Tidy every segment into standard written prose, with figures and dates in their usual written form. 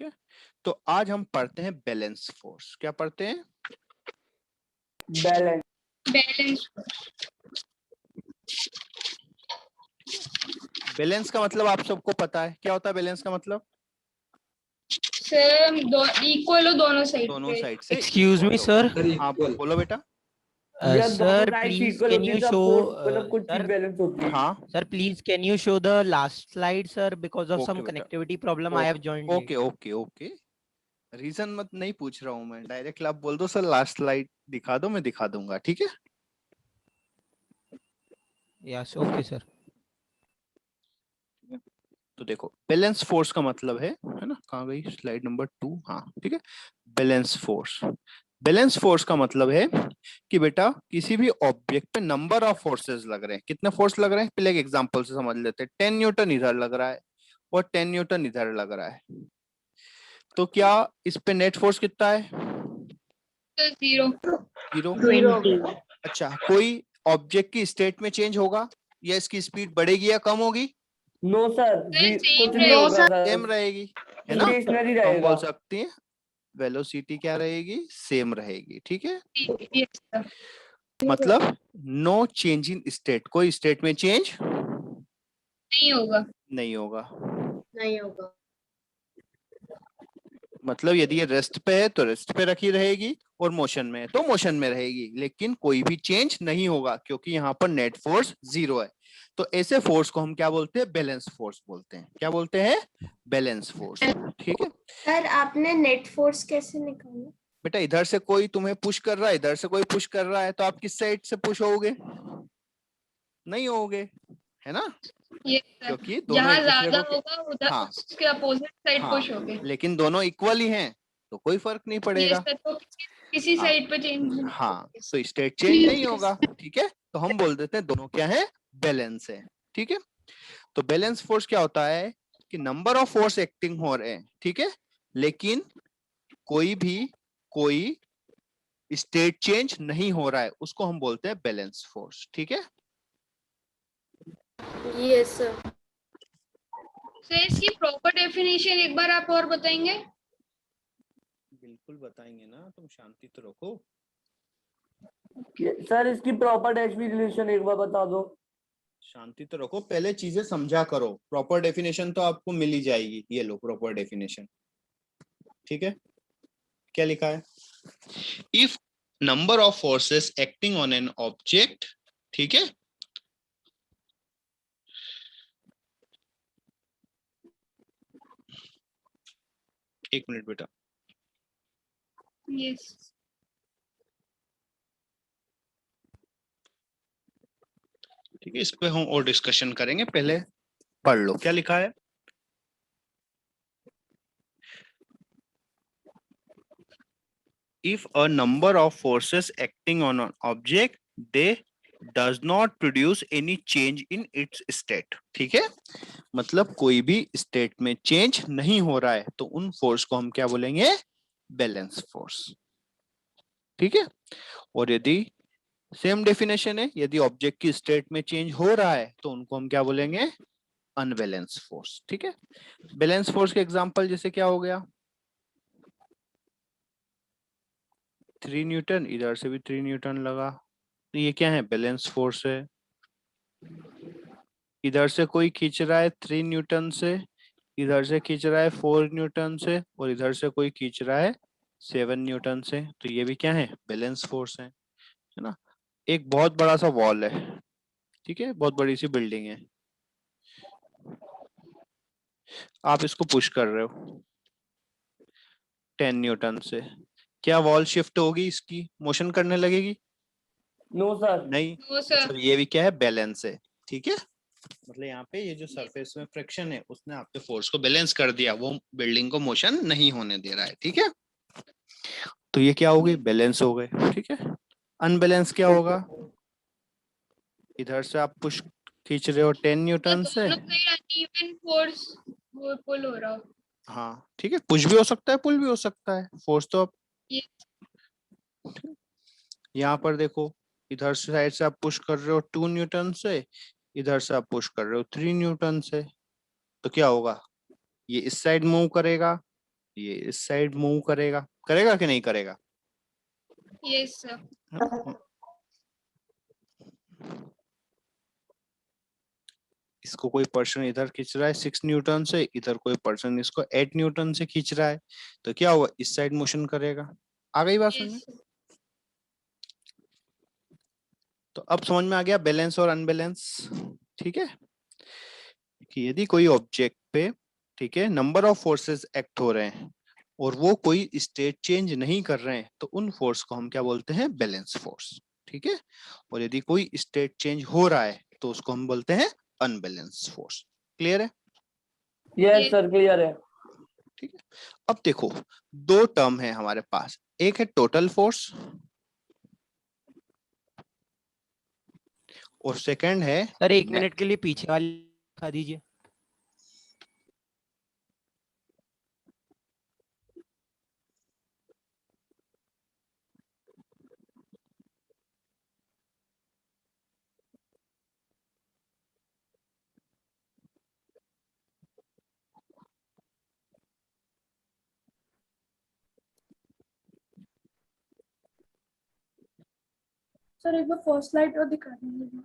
ठीक है, तो आज हम पढ़ते हैं बैलेंस फोर्स। क्या पढ़ते हैं? बैलेंस। बैलेंस का मतलब आप सबको पता है, क्या होता है बैलेंस का मतलब? सर इक्वल हो दोनों साइड से। Excuse me sir. हाँ बोलो बेटा। Sir please can you show मतलब कुछ चीज बैलेंस होती है। हाँ sir please can you show the last slide sir, because of Okay, some बेटा। Connectivity problem I have joined okay okay okay, reason मत नहीं पूछ रहा हूँ मैं, डायरेक्ट आप बोल दो सर लास्ट स्लाइड दिखा दो, मैं दिखा दूंगा। ठीक है, यस ओके सर। तो देखो बैलेंस फोर्स का मतलब है ना, कहाँ गई स्लाइड नंबर 2? हाँ ठीक है, बैलेंस फोर्स। बैलेंस फोर्स का मतलब है कि बेटा किसी भी ऑब्जेक्ट पे नंबर ऑफ फोर्सेस लग रहे हैं। कितने फोर्स लग रहे हैं पहले एक एग्जांपल से समझ लेते हैं। 10 न्यूटन इधर लग रहा है और 10 न्यूटन इधर लग रहा है, तो क्या इस पे नेट फोर्स कितना है? जीरो। अच्छा, कोई ऑब्जेक्ट की स्टेट में चेंज होगा या इसकी स्पीड बढ़ेगी या कम होगी? नो सर, कुछ नहीं नो होगा सर, सेम रहेगी, है ना? स्टेशनरी तो हम बोल रहेगा। सकते हैं वेलोसिटी क्या रहेगी? सेम रहेगी। ठीक है, मतलब नो चेंज इन स्टेट, कोई स्टेट में चेंज नहीं होगा। नहीं होगा। नहीं होगा। मतलब यदि ये रेस्ट पे है तो रेस्ट पे रखी रहेगी और मोशन में है तो मोशन में रहेगी, लेकिन कोई भी चेंज नहीं होगा क्योंकि यहाँ पर नेट फोर्स जीरो है। तो ऐसे फोर्स को हम क्या बोलते हैं? बैलेंस फोर्स बोलते हैं। क्या बोलते हैं? Balance force. ठीक है सर, आपने नेट फोर्स कैसे निकाला? बेटा, इधर से कोई तुम्हें पुश कर रहा है, इधर से कोई पुश कर रहा है, तो आप किस साइड से पुश होगे? नहीं होगे, है ना? क्योंकि दोनों जहाँ एक दूसरे ज्यादा को होगा उधर हाँ उसके अपोजिट साइड हाँ, पुश होगे। लेकिन दोनों इक्वल ही हैं तो कोई फर्क नहीं पड़ेगा। तो किसी हाँ साइड पे चेंज हाँ, तो स्टेट चेंज नहीं होगा। ठीक है, तो हम बोल देते हैं दोनों क्या है? बैलेंस है। ठीक है, तो बैलेंस फोर्स क्या होता है कि नंबर ऑफ फोर्स एक्टिंग हो रहे हैं, ठीक है, लेकिन कोई स्टेट चेंज नहीं हो रहा है, उसको हम बोलते हैं बैलेंस फोर्स। ठीक है, यस सर। सर इसकी प्रॉपर डेफिनेशन एक बार आप और बताएंगे? बिल्कुल बताएंगे ना, तुम शांति तो रखो। सर इसकी प्रॉपर डेफिनेशन एक बार बता दो। शांति तो रखो, पहले चीजें समझा करो। प्रॉपर डेफिनेशन तो आपको मिल ही जाएगी, ये लो प्रॉपर डेफिनेशन। ठीक है, क्या लिखा है? If number of forces acting on an object, ठीक है, एक मिनट बेटा। यस। ठीक है, इस पे हम और डिस्कशन करेंगे, पहले पढ़ लो क्या लिखा है। If a number of forces acting on an object, they does not produce any change in its state. ठीक है, मतलब कोई भी स्टेट में चेंज नहीं हो रहा है तो उन फोर्स को हम क्या बोलेंगे? Balance force. ठीक है, और यदि सेम डेफिनेशन है, यदि ऑब्जेक्ट की स्टेट में चेंज हो रहा है तो उनको हम क्या बोलेंगे? Unbalance force. ठीक है, बैलेंस फोर्स के एग्जांपल जैसे क्या हो गया? 3 न्यूटन, इधर से भी 3 न्यूटन लगा, तो ये क्या है? बैलेंस फोर्स है। इधर से कोई खींच रहा है 3 न्यूटन से, इधर से खींच रहा है 4 न्यूटन से, और इधर से कोई खींच रहा है 7 न्यूटन से, तो ये भी क्या है? बैलेंस फोर्स है ना? एक बहुत बड़ा सा वॉल है, ठीक है, बहुत बड़ी सी बिल्डिंग है, आप इसको पुश कर रहे हो 10 न्यूटन से, क्या वॉल शिफ्ट होगी? इसकी मोशन करने लगेगी? No sir. नहीं, मतलब ये भी क्या है? बैलेंस है। ठीक है, मतलब यहाँ पे ये जो सरफेस में फ्रिक्शन है उसने आपके फोर्स को बैलेंस कर दिया, वो बिल्डिंग को मोशन नहीं होने दे रहा है। ठीक है, तो ये क्या हो गई? बैलेंस हो गए। ठीक है, अनबैलेंस क्या होगा? इधर से आप पुश खींच रहे हो 10 न्यूटन से, अनइवन फोर्स पुल हो रहा हो। हाँ ठीक है, पुश भी हो सकता है पुल भी हो सकता है, फोर्स तो आप यहाँ पर देखो, इधर से साइड से आप पुश कर रहे हो 2 न्यूटन से, इधर से आप पुश कर रहे हो 3 न्यूटन से, तो क्या होगा? ये इस साइड मूव करेगा, ये इस साइड मूव करेगा, करेगा कि नहीं करेगा? Yes sir. है ना? इसको कोई पर्सन इधर खींच रहा है 6 न्यूटन से, इधर कोई पर्सन इसको 8 न्यूटन से खींच रहा है, तो क्या हुआ, इस साइड मोशन करेगा। आ गई बात समझ में? यस तो अब समझ में आ गया बैलेंस और अनबैलेंस। ठीक है, कि यदि कोई ऑब्जेक्ट पे, ठीक है, नंबर ऑफ फोर्सेस एक्ट हो रहे हैं और वो कोई स्टेट चेंज नहीं कर रहे हैं, तो उन फोर्स को हम क्या बोलते हैं, बैलेंस फोर्स। ठीक है, और यदि कोई स्टेट चेंज हो रहा है तो उसको हम बोलते हैं अनबैलेंस फोर्स। क्लियर है? यस सर क्लियर है। ठीक है, अब देखो दो टर्म है हमारे पास, एक है टोटल फोर्स और सेकंड है सर 1 मिनट के लिए पीछे वाली दिखा दीजिए। सर एक बार फर्स्ट स्लाइड और दिखा दीजिए।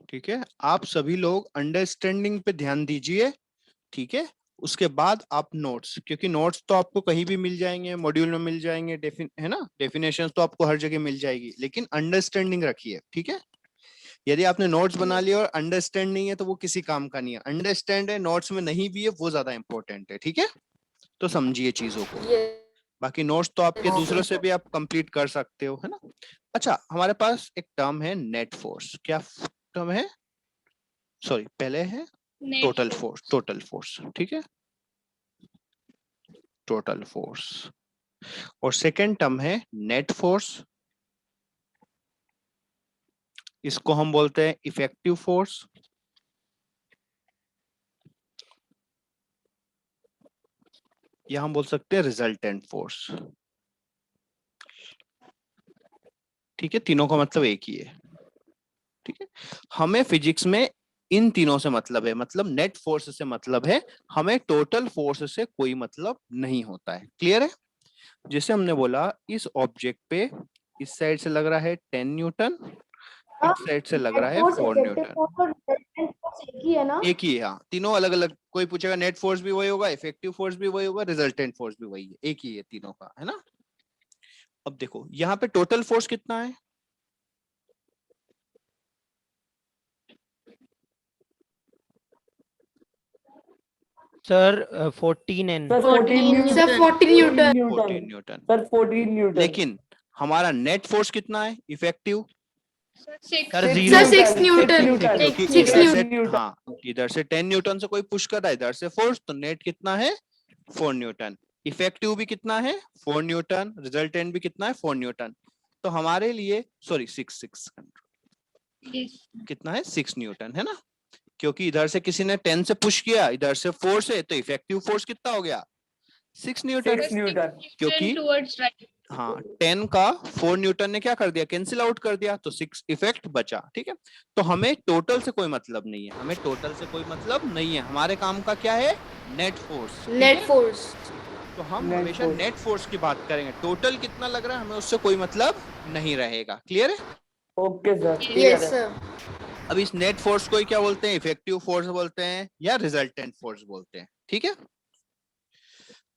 ठीक है, आप सभी लोग अंडरस्टैंडिंग पे ध्यान दीजिए। ठीक है, उसके बाद आप नोट्स, क्योंकि नोट्स तो आपको कहीं भी मिल जाएंगे, मॉड्यूल में मिल जाएंगे, है ना, डेफिनेशन तो आपको हर जगह मिल जाएगी, लेकिन अंडरस्टैंडिंग रखिए। ठीक है, यदि आपने नोट्स बना लिया और अंडरस्टैंड नहीं है तो वो किसी काम का नहीं है। अंडरस्टैंड है, नोट्स में नहीं भी है, वो ज्यादा इंपॉर्टेंट है। ठीक है, तो समझिए चीजों को। बाकी नोट्स तो आपके दूसरों से भी आप कंप्लीट कर सकते हो, है ना। अच्छा, हमारे पास एक टर्म है नेट फोर्स। क्या टर्म है? सॉरी, पहले है टोटल फोर्स। टोटल फोर्स, ठीक है, टोटल फोर्स। और सेकेंड टर्म है नेट फोर्स, इसको हम बोलते हैं इफेक्टिव फोर्स। या हम बोल सकते हैं रिजल्टेंट फोर्स। ठीक है, तीनों का मतलब एक ही है। ठीक है, हमें फिजिक्स में इन तीनों से मतलब है, मतलब नेट फोर्स से मतलब है, हमें टोटल फोर्स से कोई मतलब नहीं होता है। क्लियर है? जैसे हमने बोला इस ऑब्जेक्ट पे इस साइड से लग रहा है 10 न्यूटन, इस साइड से लग रहा है 4 न्यूटन। एक ही है, हाँ, तीनों अलग अलग। कोई पूछेगा नेट फोर्स भी वही होगा, इफेक्टिव फोर्स भी वही होगा, रिजल्टेंट फोर्स भी वही है, एक ही है तीनों का, है ना। अब देखो यहाँ पे टोटल फोर्स कितना है? Sir 14 N। Sir 14 sir 40 Newton. 14 Newton. Sir 14 Newton. लेकिन हमारा नेट फोर्स कितना है इफेक्टिव? Sir sir 0। 6 न्यूटन। क्योंकि 6 इधर से, न्यूटन। हाँ, इधर से 10 न्यूटन से कोई पुश कर रहा है, इधर से फोर्स, तो नेट कितना है? 4 न्यूटन। इफेक्टिव भी कितना है? 4 न्यूटन। रिजल्टेंट भी कितना है? 4 न्यूटन। तो हमारे लिए, सॉरी, 6 कितना है? 6 न्यूटन, है ना। क्योंकि इधर से किसी ने 10 से पुश किया, इधर से 4 से, तो इफेक्टिव फोर्स कितना हो गया? 6 न्यूटन। 6 न्यूटन। क्योंकि टुवर्ड्स राइट। हाँ, 10 का 4 न्यूटन ने क्या कर दिया? कैंसिल आउट कर दिया, तो 6 इफेक्ट बचा। ठीक है, तो हमें टोटल से कोई मतलब नहीं है, हमें टोटल से कोई मतलब नहीं है। हमारे काम का क्या है? Net force. Net force. तो हम नेट हमेशा फोर्स। नेट फोर्स की बात करेंगे, टोटल कितना लग रहा है हमें उससे कोई मतलब नहीं रहेगा। क्लियर है? ओके सर यस क्लियर है। सर। अब इस नेट फोर्स को ही क्या बोलते हैं? इफेक्टिव फोर्स बोलते हैं या रिजल्टेंट फोर्स बोलते हैं। ठीक है,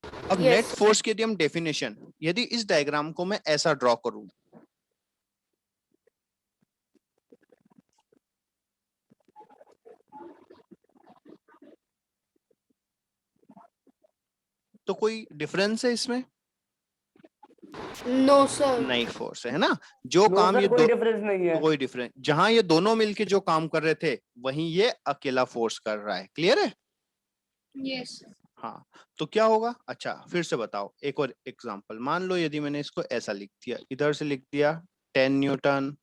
अब Yes. नेट फोर्स की यदि हम डेफिनेशन, यदि इस डायग्राम को मैं ऐसा ड्रॉ करूं, तो कोई डिफरेंस है इसमें? No sir. नहीं, फोर्स है ना। जो नो काम सर ये कोई डिफरेंस नहीं है। कोई डिफरेंस, जहां ये दोनों मिलके जो काम कर रहे थे वहीं ये अकेला फोर्स कर रहा है। क्लियर है? यस हाँ, तो क्या होगा? अच्छा, फिर से बताओ, एक और एग्जांपल मान लो, यदि मैंने इसको ऐसा लिख दिया, इधर से लिख दिया 10 न्यूटन,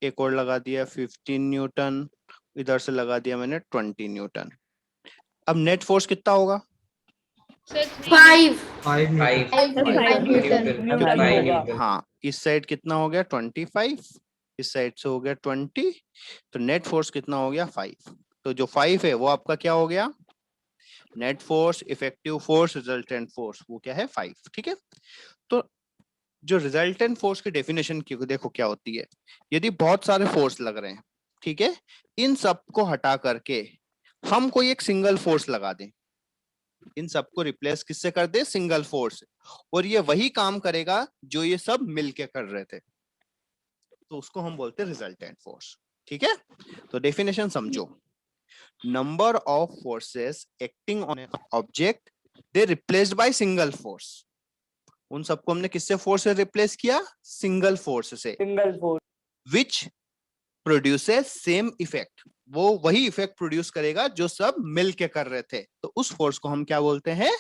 एक और लगा दिया 15 न्यूटन, इधर से लगा दिया मैंने 20 न्यूटन। अब नेट फोर्स कितना होगा? Sir, 5. 5 Newton. 5 Newton. न्यूटन होगा। हाँ, इस साइड कितना हो गया 25, इस साइड से हो गया 20, तो नेट फोर्स कितना हो गया 5। तो जो 5 है वो आपका क्या हो गया, net force, effective force, resultant force, वो क्या है 5। ठीक है, तो जो रिजल्टेंट फोर्स की डेफिनेशन की देखो क्या होती है, यदि बहुत सारे फोर्स लग रहे हैं, ठीक है, इन सबको हटा करके हम कोई एक सिंगल फोर्स लगा दें, इन सबको रिप्लेस किससे कर दे, सिंगल फोर्स, और ये वही काम करेगा जो ये सब मिलके कर रहे थे, तो उसको हम बोलते हैं रिजल्टेंट फोर्स। ठीक है, तो डेफिनेशन समझो, number of forces acting on an object they replaced by single force, उन सबको हमने किससे फोर्स से रिप्लेस किया, सिंगल फोर्स से, single force. Which produces same effect, वो वही इफेक्ट प्रोड्यूस करेगा जो सब मिल के कर रहे थे, तो उस फोर्स को हम क्या बोलते हैं,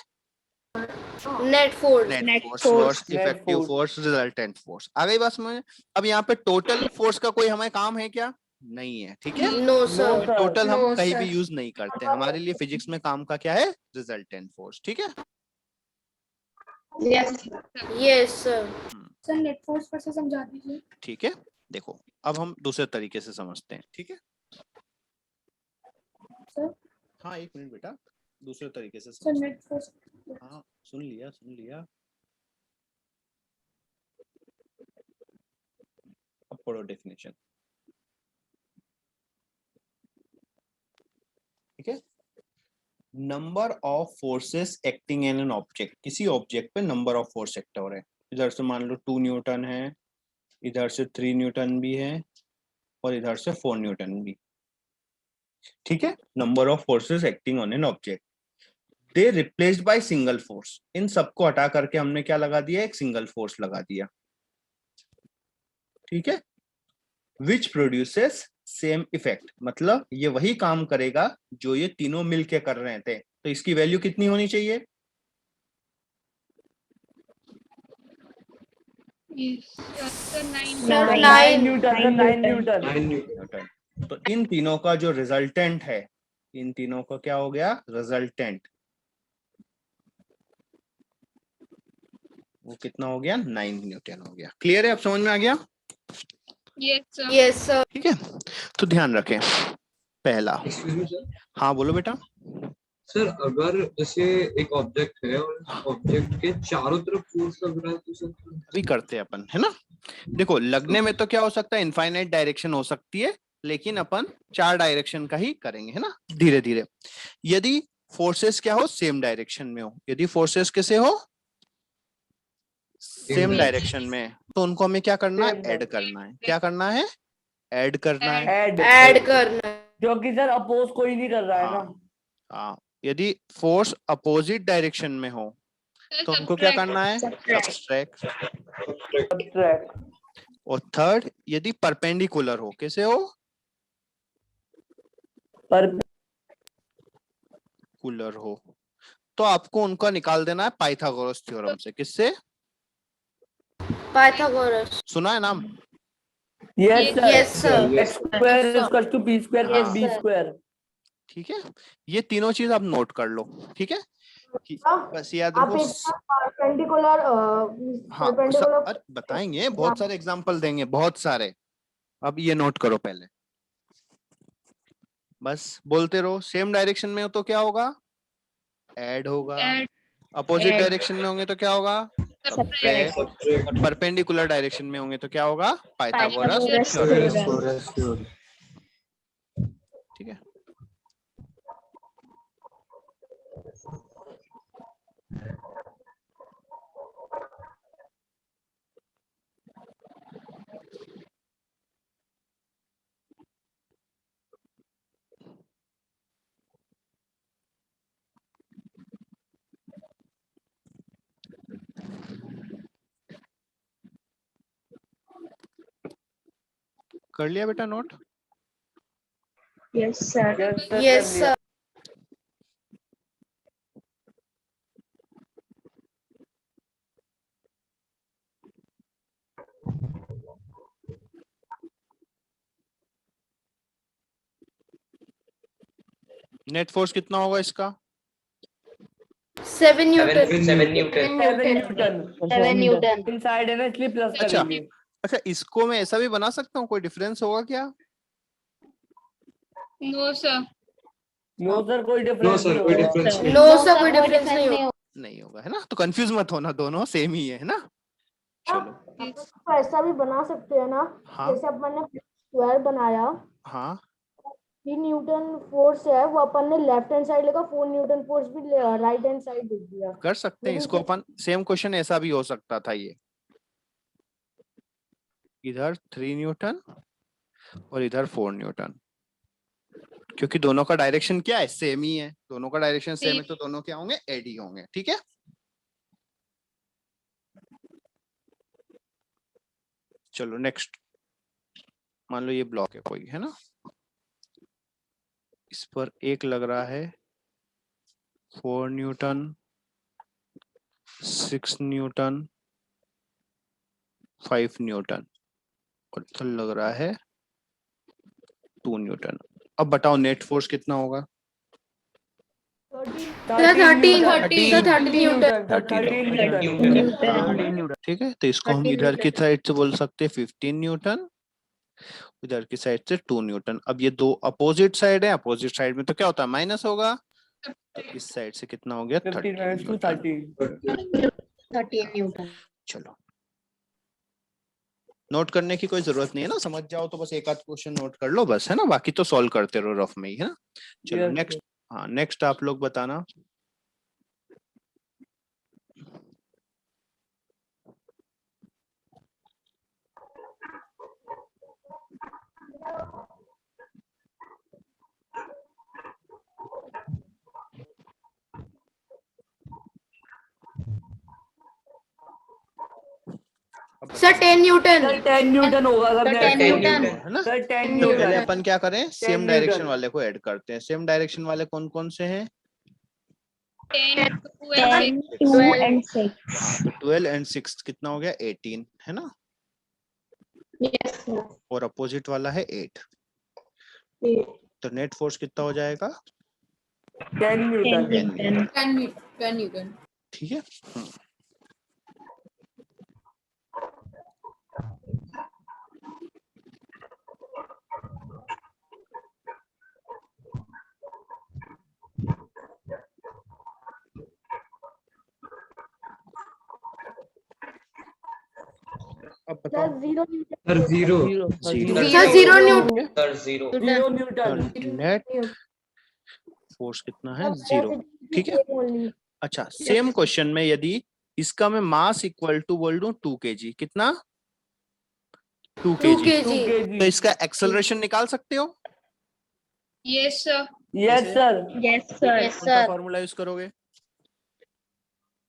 Net force. Net force, effective force. Force, resultant force. आ गई बात में। अब यहाँ पे टोटल फोर्स का कोई हमें काम है क्या, नहीं है। ठीक है, No, sir. sir. टोटल हम No, कहीं sir. भी यूज नहीं करते, हमारे लिए फिजिक्स में काम का क्या है, रिजल्टेंट फोर्स। ठीक है, Yes, sir. Sir net force पर से समझा दीजिए। ठीक है, देखो अब हम दूसरे तरीके से समझते हैं। ठीक है, सर हाँ एक मिनट बेटा, दूसरे तरीके से सर समझते नेट फोर्स हैं। हाँ सुन लिया सुन लिया, अब पढ़ो डेफिनेशन। ठीक है, number of forces acting in an object, किसी ऑब्जेक्ट पे नंबर ऑफ फोर्स एक्ट हो रहे हैं, इधर से मान लो 2 न्यूटन है, इधर से 3 न्यूटन भी है, और इधर से 4 न्यूटन भी। ठीक है, number of forces acting on an object they replaced by single force, इन सबको हटा करके हमने क्या लगा दिया, एक सिंगल फोर्स लगा दिया। ठीक है, विच प्रोड्यूसेस सेम इफेक्ट, मतलब ये वही काम करेगा जो ये तीनों मिलके कर रहे थे, तो इसकी वैल्यू कितनी होनी चाहिए, sir, 9. Sir, 9 9. Newton sir, 9 Newton. 9 Newton. Newton. तो इन तीनों का जो रिजल्टेंट है, इन तीनों का क्या हो गया, रिजल्टेंट, वो कितना हो गया, 9 न्यूटन हो गया। क्लियर है, अब समझ में आ गया। Yes, sir. Yes, sir. ठीक है, तो ध्यान रखें, पहला, Excuse me, sir. हाँ बोलो बेटा। सर अगर जैसे एक ऑब्जेक्ट है और ऑब्जेक्ट के चारों तरफ फोर्स लग रहा है तो सर अभी करते हैं अपन, है ना। देखो लगने में तो क्या हो सकता है, इनफाइनाइट डायरेक्शन हो सकती है, लेकिन अपन 4 डायरेक्शन का ही करेंगे, है ना, धीरे धीरे। यदि फोर्सेस क्या हो, सेम डायरेक्शन में हो, यदि फोर्सेस कैसे हो, सेम डायरेक्शन में, तो उनको हमें क्या करना है, Same ऐड करना है। क्या करना है, ऐड करना है। ऐड Add करना. जो कि सर अपोज कोई नहीं कर रहा है ना। हाँ, यदि फोर्स अपोजिट डायरेक्शन में हो Sir, तो हमको क्या subtract. करना है, सब्ट्रैक्ट। सब्ट्रैक्ट। और थर्ड, यदि परपेंडिकुलर हो, कैसे हो, पर कुलर हो, तो आपको उनका निकाल देना है पाइथागोरस थ्योरम से। किससे, Pythagoras. सुना है नाम। Yes Yes, sir, sir. x square is equal to p square plus हाँ। b square. ठीक है, ये तीनों चीज आप नोट कर लो। ठीक है, बस याद आप रखो। इसका परपेंडिकुलर हाँ अरे बताएंगे, बहुत सारे एग्जांपल देंगे, बहुत सारे। अब ये नोट करो पहले, बस बोलते रहो। सेम डायरेक्शन में हो तो क्या होगा, ऐड होगा। Add. अपोजिट डायरेक्शन में होंगे तो क्या होगा, Subtract. सब्ट्रैक्ट। और परपेंडिकुलर डायरेक्शन में होंगे तो क्या होगा, पाइथागोरस थ्योरम। ठीक है, कर लिया बेटा note. Yes sir. Yes, sir. Net force कितना होगा इसका, 7 Newton. 7 Newton. 7 न्यूटन इनसाइड है ना इसलिए प्लस अच्छा। करेंगे। अच्छा, इसको मैं ऐसा भी बना सकता हूँ, कोई डिफरेंस होगा क्या? No sir. नो सर कोई नो डिफरेंस सर, नहीं कोई होगा। डिफरेंस नहीं। नो सर, कोई डिफरेंस नहीं होगा। नहीं होगा, है ना? तो कंफ्यूज मत होना, दोनों सेम ही है ना? चलो। तो ऐसा भी बना सकते हैं ना, हाँ जैसे अपन ने स्क्वायर बनाया, हाँ 3 न्यूटन फोर्स है, वो अपन ने लेफ्ट हैंड साइड लेगा, 4 न्यूटन फोर्स भी राइट हैंड साइड दे दिया। कर सकते हैं इसको अपन। सेम क्वेश्चन ऐसा भी हो सकता था, ये इधर 3 न्यूटन और इधर 4 न्यूटन, क्योंकि दोनों का डायरेक्शन क्या है, सेम ही है। दोनों का डायरेक्शन सेम है तो दोनों क्या होंगे, एडी होंगे। ठीक है, चलो नेक्स्ट। मान लो ये ब्लॉक है कोई, है ना? इस पर एक लग रहा है 4 न्यूटन, 6 न्यूटन, 5 न्यूटन, और इधर लग रहा है 2 न्यूटन। अब बताओ नेट फोर्स कितना होगा? 13 न्यूटन। 13 न्यूटन। ठीक है, तो इसको हम इधर की साइड से बोल सकते हैं 15 न्यूटन, इधर की साइड से 2 न्यूटन। अब ये दो अपोजिट साइड है, अपोजिट साइड में तो क्या होता है, माइनस होगा। तो इस साइड से कितना हो गया, 15 13 to न्यूटन। 30 चलो, नोट करने की कोई जरूरत नहीं है ना, समझ जाओ तो बस एक आध क्वेश्चन नोट कर लो बस, है ना? बाकी तो सॉल्व करते रहो रफ में ही, है ना? चलो Yes, नेक्स्ट। हाँ, नेक्स्ट आप लोग बताना। Sir 10 Newton. सर 10 न्यूटन होगा सर। 10 न्यूटन। है ना? सर 10 तो पहले न्यूटन। अपन क्या करें, सेम Newton। डायरेक्शन वाले को ऐड करते हैं। सेम डायरेक्शन वाले कौन कौन से हैं? 10, 2 10, 2 and 6. हाँ, तो 12 and 6 कितना हो गया, 18, है ना? Yes, sir. और अपोजिट वाला है 8, तो नेट फोर्स कितना हो जाएगा, 10 न्यूटन। 10 Newton. ठीक है। अब बताओ। Sir 0 Newton. Sir 0 sir 0 Newton. Sir 0 0 Newton. Net force कितना है, 0। ठीक है। अच्छा, सेम क्वेश्चन में यदि इसका मैं मास इक्वल टू बोल दूं 2 kg, कितना, 2 2 kg, kg. तो इसका एक्सेलरेशन निकाल सकते हो? Yes sir. Yes sir. Yes, कौन सा फॉर्मूला यूज करोगे?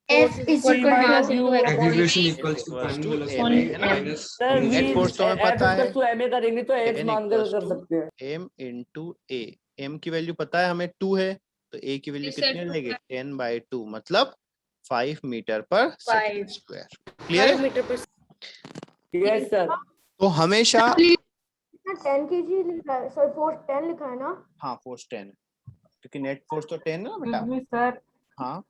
S is equal to mass into acceleration acceleration. Equals to Equals to final ma, है ना? माइनस सर नेट फोर्स तो हमें पता है, तो एमए करेंगे तो एस n मान कर equals to सकते हैं। m into a। m की वैल्यू पता है हमें 2 है, तो a की वैल्यू Yes, sir, कितनी 2 लेंगे, 10/2, मतलब 5 metre per second 5 square. Clear 5 है? मीटर पर यस सर। तो हमेशा 10 kg लिखा है सर, फोर्स 10 लिखा है ना। हाँ, फोर्स 10 है, क्योंकि नेट फोर्स तो 10 है ना बेटा। सर हाँ,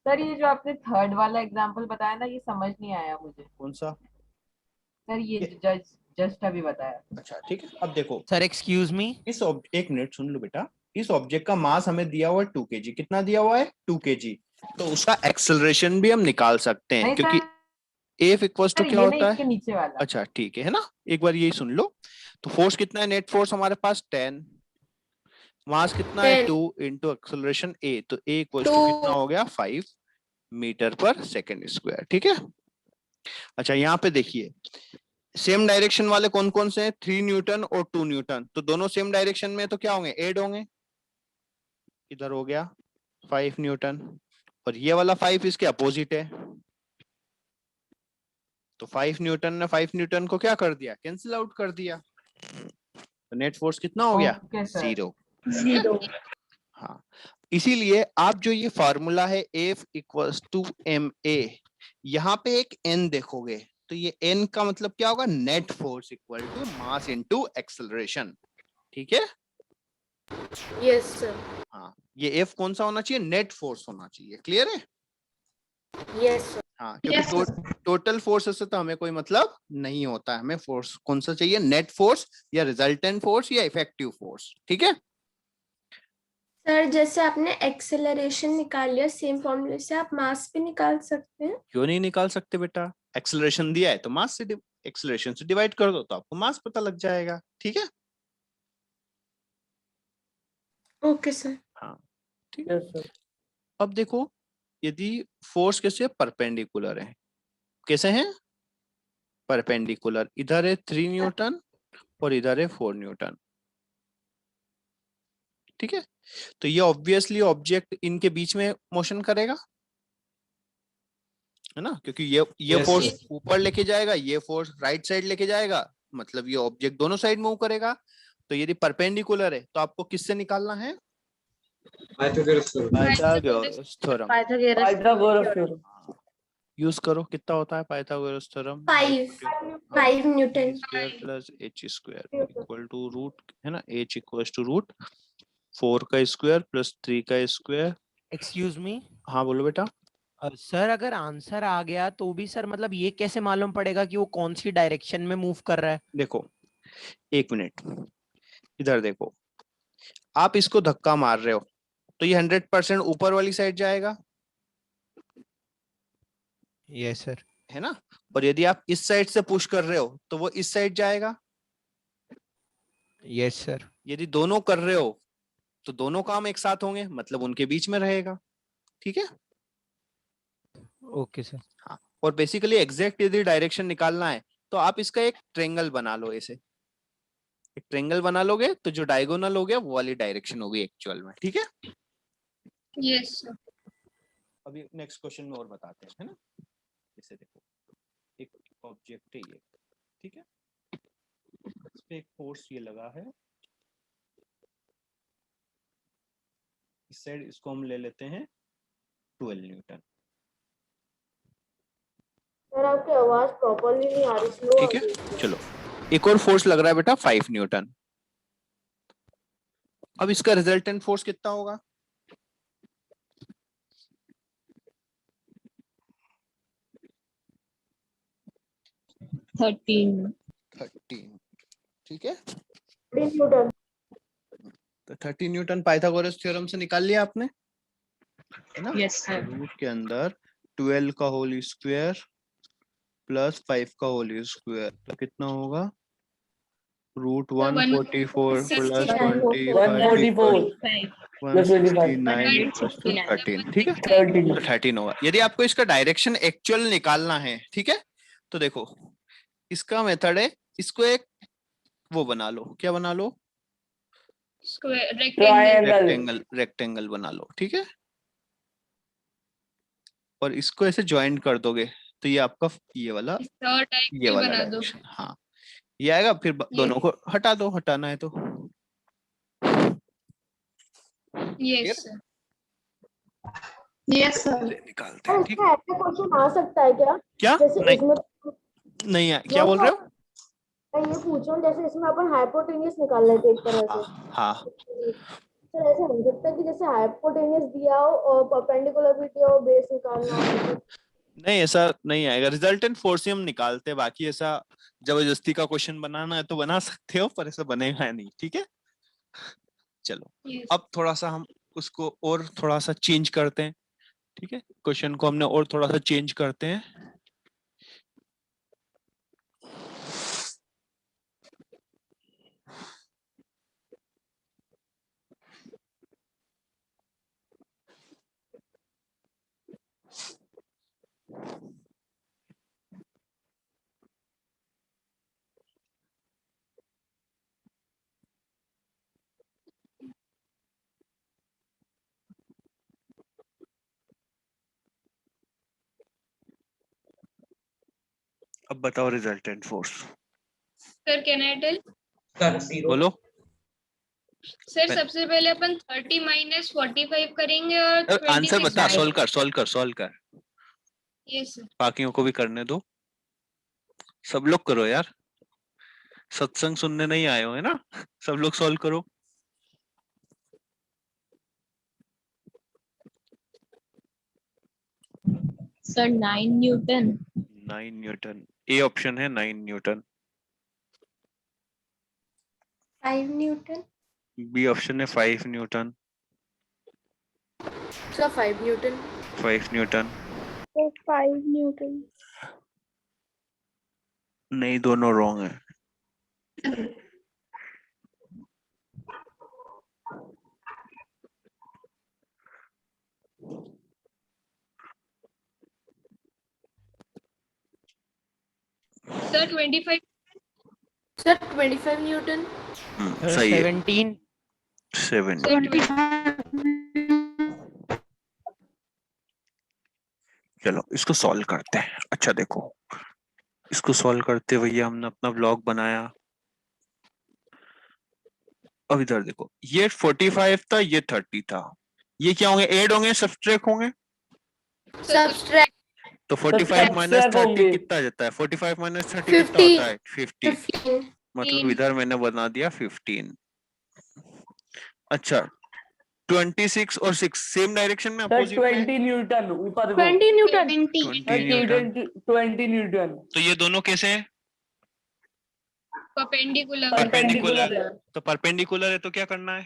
सर ये जो आपने थर्ड वाला एग्जांपल बताया ना, ये समझ नहीं आया मुझे। कौन सा? सर ये जस्ट अभी बताया। अच्छा ठीक है, अब देखो Sir, excuse me. एक मिनट सुन लो बेटा। इस ऑब्जेक्ट का मास हमें दिया हुआ है 2 kg, कितना दिया हुआ है, 2 kg, तो उसका एक्सेलरेशन भी हम निकाल सकते हैं, नहीं क्योंकि सर, F इक्वल्स टू क्या ये नहीं, होता इसके है। नीचे वाला। अच्छा ठीक है ना, एक बार यही सुन लो। तो फोर्स कितना है, नेट फोर्स हमारे पास 10, मास कितना है 10 2 इंटू एक्सेलरेशन a, तो a इक्वल्स टू 2 कितना हो गया, 5 मीटर पर सेकंड स्क्वायर। ठीक है। अच्छा, यहाँ पे देखिए सेम डायरेक्शन वाले कौन कौन से हैं, 3 न्यूटन और 2 न्यूटन, तो दोनों सेम डायरेक्शन में तो क्या होंगे, ऐड होंगे। इधर हो गया 5 न्यूटन, और ये वाला 5 इसके अपोजिट है, तो 5 न्यूटन ने 5 न्यूटन को क्या कर दिया, कैंसिल आउट कर दिया, तो नेट फोर्स कितना हो गया, ओके सर। 0। हाँ, इसीलिए आप जो ये फार्मूला है F इक्वल्स टू ma, यहाँ पे एक n देखोगे तो ये n का मतलब क्या होगा, net force equal to mass into acceleration. ठीक है। Yes sir. हाँ, ये एफ कौन सा होना चाहिए, नेट फोर्स होना चाहिए, क्लियर है। यस हाँ, क्योंकि टोटल फोर्स से तो हमें कोई मतलब नहीं होता है, हमें फोर्स कौन सा चाहिए, नेट फोर्स या रिजल्टेंट फोर्स या इफेक्टिव फोर्स, ठीक है। सर जैसे आपने एक्सेलरेशन निकाल लिया, सेम फॉर्मूले से आप मास भी निकाल सकते हैं। क्यों नहीं निकाल सकते बेटा, एक्सेलरेशन दिया है तो मास से एक्सेलरेशन से डिवाइड कर दो तो आपको मास पता लग जाएगा, ठीक है। Okay sir. हाँ ठीक है। अब देखो, यदि फोर्स कैसे परपेंडिकुलर है, कैसे हैं, परपेंडिकुलर, इधर है 3 न्यूटन और इधर है 4 न्यूटन, ठीक है। तो ये ऑब्वियसली ऑब्जेक्ट इनके बीच में मोशन करेगा, है ना, क्योंकि ये Yes, फोर्स sir. ऊपर लेके जाएगा, ये फोर्स राइट साइड लेके जाएगा, मतलब ये ऑब्जेक्ट दोनों साइड मूव करेगा। तो यदि परपेंडिकुलर है तो आपको किससे निकालना है, Pythagoras theorem. Pythagoras theorem Pythagoras theorem. Use करो। कितना होता है Pythagoras theorem, 5 newton. Square plus H square equal to root, है ना, एच इक्वल टू रूट 4 का स्क्वायर प्लस 3 का स्क्वायर। एक्सक्यूज मी हाँ बोलो बेटा। सर, अगर आंसर आ गया तो भी सर मतलब ये कैसे मालूम पड़ेगा कि वो कौन सी डायरेक्शन में मूव कर रहा है? देखो 1 मिनट, इधर देखो, आप इसको धक्का मार रहे हो तो ये 100% ऊपर वाली साइड जाएगा, यस सर। है ना। और यदि आप इस साइड से पुश कर रहे हो तो वो इस साइड जाएगा। Yes sir. यदि दोनों कर रहे हो तो दोनों काम एक साथ होंगे, मतलब उनके बीच में रहेगा, ठीक है। Okay sir. हाँ, और बेसिकली एग्जैक्ट यदि डायरेक्शन निकालना है तो आप इसका एक ट्रेंगल बना लो, ऐसे एक ट्रेंगल बना लोगे तो जो डायगोनल हो गया वो वाली डायरेक्शन होगी एक्चुअल में, ठीक है। Yes sir. अभी नेक्स्ट क्वेश्चन में और बताते हैं, है ना। जैसे देखो, एक ऑब्जेक्ट है ये, ठीक है, इस पे एक फोर्स ये लगा है, इस साइड इसको हम ले लेते हैं 12 न्यूटन, सर आपकी आवाज प्रॉपर्ली नहीं आ रही, स्लो आ ठीक रही है। चलो, एक और फोर्स लग रहा है बेटा 5 न्यूटन। अब इसका रिजल्टेंट फोर्स कितना होगा, 13. 13, ठीक है। 3 न्यूटन। तो 30 न्यूटन पाइथागोरस थ्योरम से निकाल लिया आपने, है ना। Yes, sir. रूट के अंदर 12 का होल स्क्वायर प्लस 5 का होल स्क्वायर तो कितना होगा, रूट 144 प्लस 144 169 प्लस 13, ठीक है। 13 तो 13 होगा। यदि आपको इसका डायरेक्शन एक्चुअल निकालना है, ठीक है, तो देखो इसका मेथड है, इसको एक वो बना लो, क्या बना लो, स्क्वायर ट्रायंगल रेक्टेंगल बना लो, ठीक है। और इसको ऐसे ज्वाइन कर दोगे तो ये आपका ये वाला ये वाला बना दो। डायरेक्शन, हाँ ये आएगा। फिर दोनों को हटा दो, हटाना है तो। Yes sir. Yes, sir. निकालते हैं, ठीक इसमें ऐसा क्वेश्चन आ सकता है क्या, क्या जैसे नहीं, इसमें नहीं है, क्या बोल रहे हो। मैं ये पूछ रहा हूँ, जैसे इसमें अपन हाइपोटेनियस निकाल रहे थे एक तरह से, हाँ सर ऐसा हो सकता है कि जैसे हाइपोटेनियस दिया हो और परपेंडिकुलर भी दिया हो, बेस निकालना हो तो? नहीं, ऐसा नहीं आएगा। रिजल्टेंट फोर्स ही हम निकालते हैं, बाकी ऐसा जबरदस्ती का क्वेश्चन बनाना है तो बना सकते हो, पर ऐसा बनेगा नहीं, ठीक है। चलो अब थोड़ा सा हम उसको और थोड़ा सा चेंज करते हैं, ठीक है, क्वेश्चन को हमने और थोड़ा सा चेंज करते हैं। अब बताओ resultant force. Sir can I tell? बोलो। सर सबसे पहले अपन 30 माइनस 45 करेंगे और आंसर बता, सॉल्व कर। Yes sir. बाकियों को भी करने दो, सब लोग करो यार, सत्संग सुनने नहीं आए हो, है ना। सब लोग सॉल्व करो। Sir 9 Newton. 9 Newton, A option है 9 न्यूटन। 5 न्यूटन। बी ऑप्शन है 5 Newton. Sir 5 Newton. 5 Newton. 5 Newton. नहीं, दोनों रॉन्ग है। सर 25। Sir 25 Newton. सही है। 17। 7। चलो इसको सॉल्व करते हैं। अच्छा देखो, इसको सॉल्व करते हुए हमने अपना ब्लॉग बनाया। अब इधर देखो, ये 45 था, ये 30 था, ये क्या होंगे, ऐड होंगे, सब्ट्रैक्ट होंगे? सब्सट्रैक्ट। तो 45 माइनस 30 कितना जाता है? 45 माइनस 30 कितना 50। होता है? 50। मतलब इधर मैंने बना दिया 15। अच्छा, 26 और 6 सेम डायरेक्शन में, अपोजिट में? 20 न्यूटन ऊपर को। 20 न्यूटन। 20 न्यूटन। 20 न्यूटन। तो ये दोनों कैसे हैं? परपेंडिकुलर। परपेंडिकुलर। तो परपेंडिकुलर है तो क्या करना है?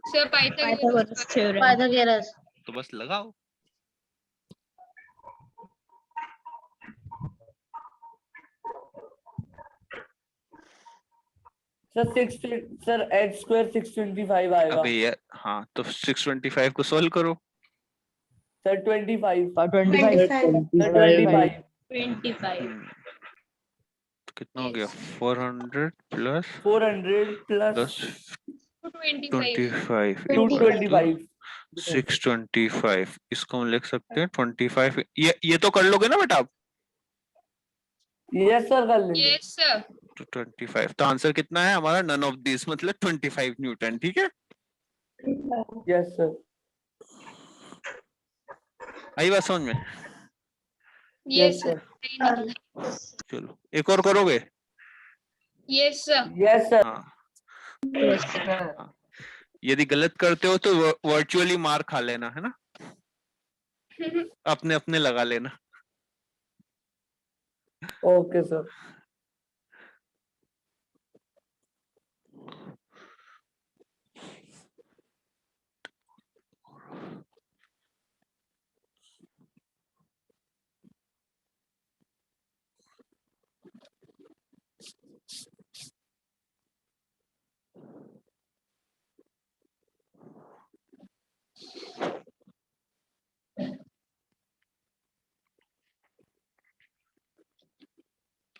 Sir Pythagoras. तो बस लगाओ। सर 6 सर h स्क्वायर 625 आएगा। अबे यार, हाँ तो 625 को सॉल्व करो। सर 25। 25। 25। 25। तो कितना हो गया? 400 प्लस 400 प्लस 25 225। 625। इसको हम लिख सकते हैं 25। ये तो कर लोगे ना बेटा आप? यस सर, कर लेंगे। Yes sir. तो 25। तो आंसर कितना है हमारा? नन ऑफ दिस, मतलब 25 न्यूटन। ठीक है, यस सर। आई बात समझ में? Yes sir. सर। चलो एक और करोगे? Yes sir. Yes sir. हाँ, यस सर। हाँ। यदि गलत करते हो तो वर्चुअली मार खा लेना, है ना? अपने अपने लगा लेना। Okay sir.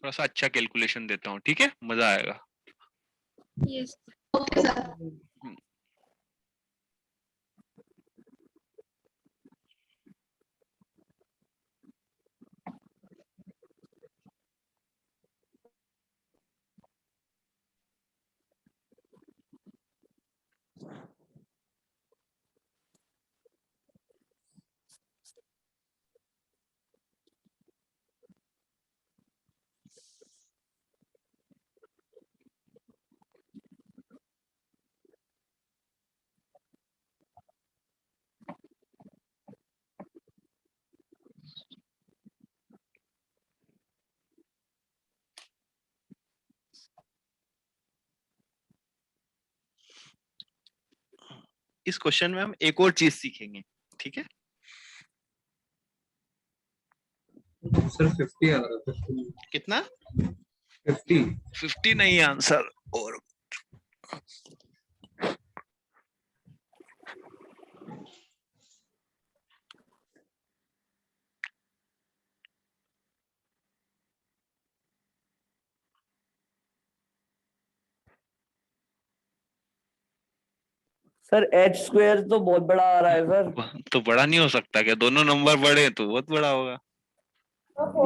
थोड़ा सा अच्छा कैलकुलेशन देता हूँ, ठीक है, मजा आएगा। यस। Okay sir. इस क्वेश्चन में हम एक और चीज सीखेंगे, ठीक है? सर 50 आ रहा था। कितना? 50। 50 नहीं आंसर। और सर h स्क्वायर तो बहुत बड़ा आ रहा है सर। तो बड़ा नहीं हो सकता क्या? दोनों नंबर बड़े हैं तो बहुत बड़ा होगा।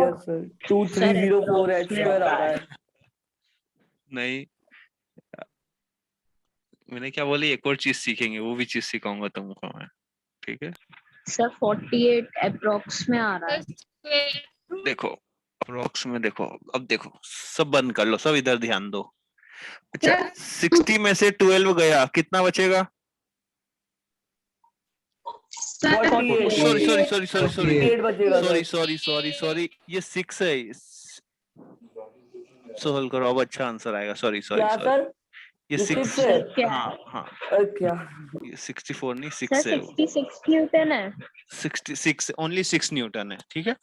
यस सर, 2304 h स्क्वायर आ रहा है। नहीं, मैंने क्या बोली, एक और चीज सीखेंगे, वो भी चीज सिखाऊंगा तुमको मैं, ठीक है? सर 48 अप्रोक्स में आ रहा है। देखो अप्रोक्स में देखो, अब देखो सब बंद कर लो, सब इधर ध्यान दो। अच्छा, 60 में से 12 गया, कितना बचेगा? सॉरी 8 बचेगा सॉरी ये 6 है। सोल्व करो अब अच्छा आंसर आएगा। सॉरी क्या सॉरी सर? ये ये 6 6 है। हाँ हाँ क्या? ये 64 नहीं 6 है वो। 66 न्यूटन है। 66 ओनली 6 न्यूटन है। ठीक है,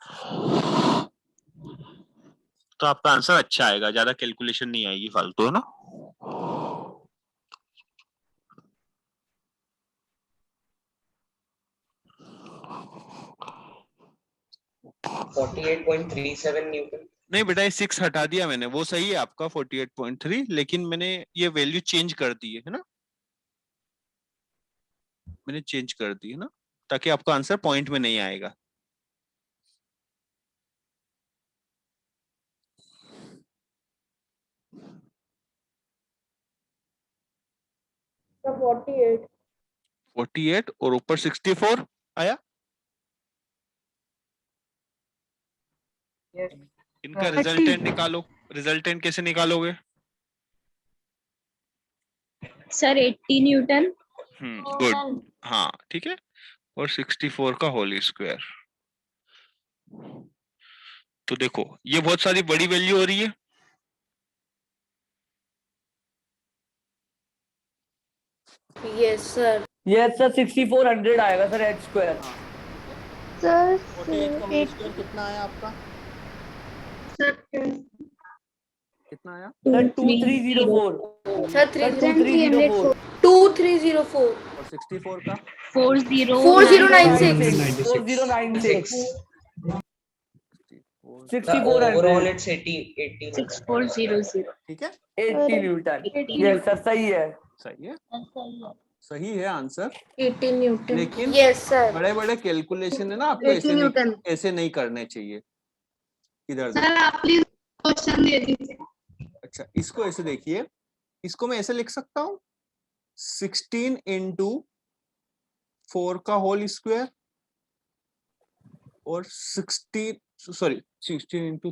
तो आपका आंसर अच्छा आएगा, ज्यादा कैलकुलेशन नहीं आएगी फालतू, है ना। न्यूटन। नहीं बेटा, ये 6 हटा दिया मैंने, वो सही है आपका 48.3, लेकिन मैंने ये वैल्यू चेंज कर दी है ना, मैंने चेंज कर दी है ना, ताकि आपका आंसर पॉइंट में नहीं आएगा। तो 48 48 और ऊपर 64 आया। इनका रिजल्टेंट निकालो। रिजल्टेंट कैसे निकालोगे? Sir 80 Newton. गुड, हाँ ठीक है, और 64 का होल स्क्वायर। तो देखो ये बहुत सारी बड़ी वैल्यू हो रही है। Yes sir. यस सर 6400 आएगा सर h स्क्वायर। सर 48 का होल स्क्वायर कितना आया आपका? कितना आया? सर 2304। सर 2304 2304 और 64 का 4096 4096 ओवरऑल 6400 इट्स 80 6400। ठीक है, 80 न्यूटन। यस सर सही है। सही है, सही है आंसर। 80 न्यूटन। लेकिन यस सर। बड़े बड़े कैलकुलेशन है ना, आपको 80 ऐसे नहीं करने चाहिए। इधर सर आप प्लीज क्वेश्चन दे दीजिए। अच्छा, इसको ऐसे देखिए, इसको मैं ऐसे लिख सकता हूँ 16 इंटू 4 का होल स्क्वायर और 16 इंटू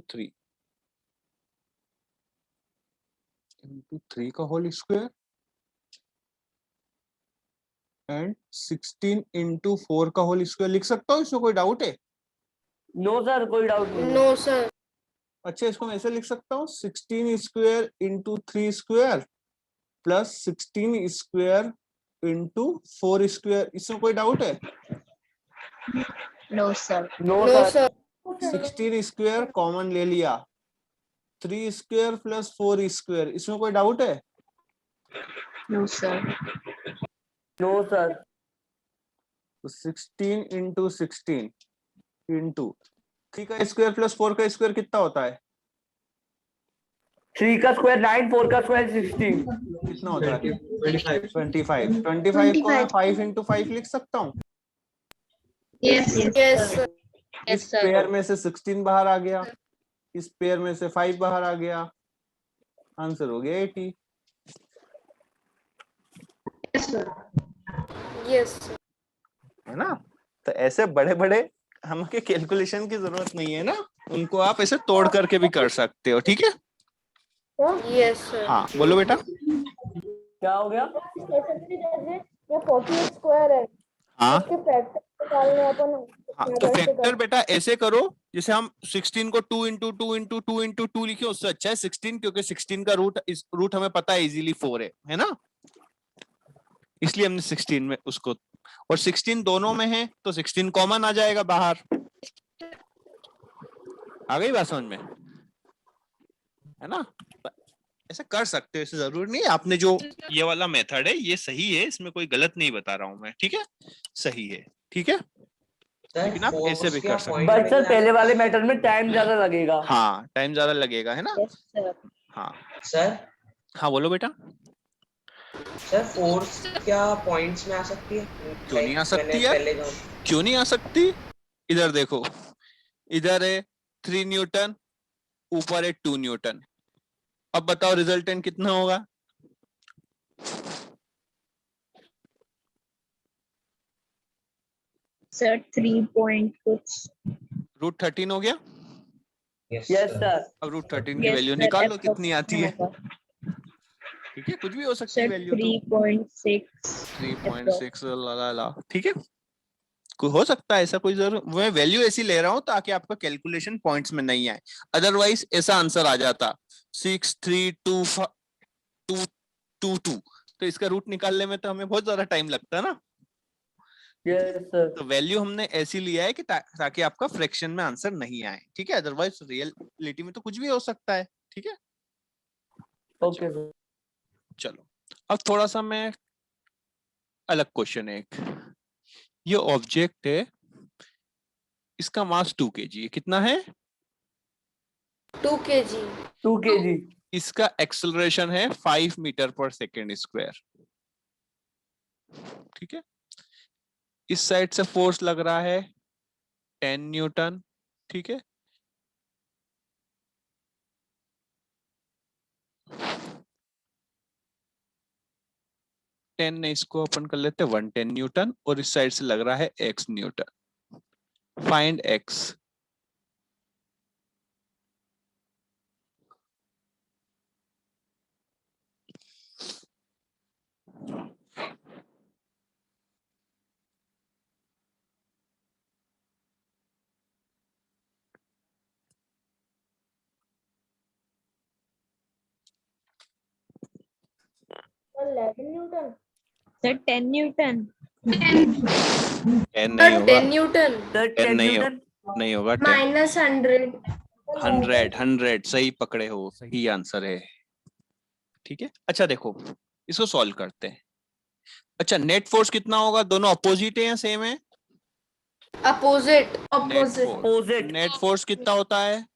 3 का होल स्क्वायर एंड 16 इंटू 4 का होल स्क्वायर लिख सकता हूँ। इसमें कोई डाउट है? नो सर कोई डाउट नहीं। No sir. अच्छा, इसको मैं ऐसे लिख सकता हूँ 16 square into 3 square plus 16 square into 4 square. इसमें कोई डाउट है? No sir. No no sir. Sir. 16 square common ले लिया, 3 स्क्वायर प्लस 4 स्क्वायर। इसमें कोई डाउट है? No sir. No sir. तो 16 इंटू 16 इंटू 3 का स्क्वायर प्लस 4 का स्क्वायर कितना होता है? 3 का स्क्वायर 9, 4 का स्क्वायर 16। कितना होता है? 25 को मैं 5 इंटू 5 लिख सकता हूँ। Yes yes sir. इस पेयर में से 16 बाहर आ गया, इस पेयर में से 5 बाहर आ गया, आंसर हो गया 80। Yes sir. है ना। तो ऐसे बड़े बड़े हमके कैलकुलेशन की जरूरत नहीं है ना, उनको आप ऐसे तोड़ करके भी कर सकते हो। ठीक है, यस सर। हाँ बोलो बेटा। क्या हो गया? ये 48 स्क्वायर है। हाँ इसके फैक्टर निकालने अपन हाँ, तो फैक्टर बेटा ऐसे करो, जैसे हम 16 को 2 इंटू 2 इंटू 2 इंटू 2 लिखे, उससे अच्छा है 16, क्योंकि 16 का रूट हमें पता है इजीली 4 है ना, इसलिए हमने 16 में उसको, और 16 दोनों में है तो 16 कॉमन आ जाएगा बाहर। आ गई बात समझ में, है ना। ऐसे कर सकते हो, ऐसे जरूरी नहीं है। आपने जो ये वाला मेथड है ये सही है, इसमें कोई गलत नहीं बता रहा हूं मैं। ठीक है, सही है। ठीक है, लेकिन आप ऐसे भी कर सकते बट सर पहले वाले मेथड में टाइम ज्यादा लगेगा। हाँ टाइम ज्यादा लगेगा, है ना। हाँ सर हाँ बोलो बेटा। सर फोर्स क्या पॉइंट्स में आ सकती है? क्यों नहीं आ सकती है? क्यों नहीं आ सकती? इधर देखो, इधर है 3 न्यूटन, ऊपर है 2 न्यूटन। अब बताओ रिजल्टेंट कितना होगा? सर 3 पॉइंट कुछ। रूट 13 हो गया। Yes sir. अब रूट 13 की वैल्यू निकालो कितनी आती है। ठीक है, कुछ भी हो सकती है वैल्यू तो। 3.6 3.6 ला ला ला। ठीक है, हो सकता है ऐसा, कोई जरूर मैं वैल्यू ऐसी ले रहा हूं ताकि आपका कैलकुलेशन पॉइंट्स में नहीं आए, अदरवाइज ऐसा आंसर आ जाता 63222, तो इसका रूट निकालने में तो हमें बहुत ज्यादा टाइम लगता है ना। Yes sir. तो वैल्यू हमने ऐसी लिया है कि ताकि आपका फ्रैक्शन में आंसर नहीं आए, ठीक है, अदरवाइज रियलिटी में तो कुछ भी हो सकता है, ठीक है। Okay sir. चलो अब थोड़ा सा मैं अलग क्वेश्चन है एक, ये ऑब्जेक्ट है, इसका मास 2 kg है, कितना है 2 kg। 2 kg। इसका एक्सेलरेशन है 5 मीटर पर सेकेंड स्क्वायर, ठीक है। इस साइड से फोर्स लग रहा है 10 न्यूटन, ठीक है। टेन ने इसको अपन कर लेते 110 न्यूटन, और इस साइड से लग रहा है x Newton. Find x। Sir 11 Newton. Sir 10 Newton. 10 नहीं होगा, 10 न्यूटन। सर 10 10 नहीं न्यूटन। नहीं होगा, 10 -100। 100 सही पकड़े हो, ही आंसर है, ठीक है। अच्छा देखो इसको सॉल्व करते हैं। अच्छा नेट फोर्स कितना होगा, दोनों अपोजिट है या सेम है? अपोजिट। Opposite। नेट फोर्स कितना होता है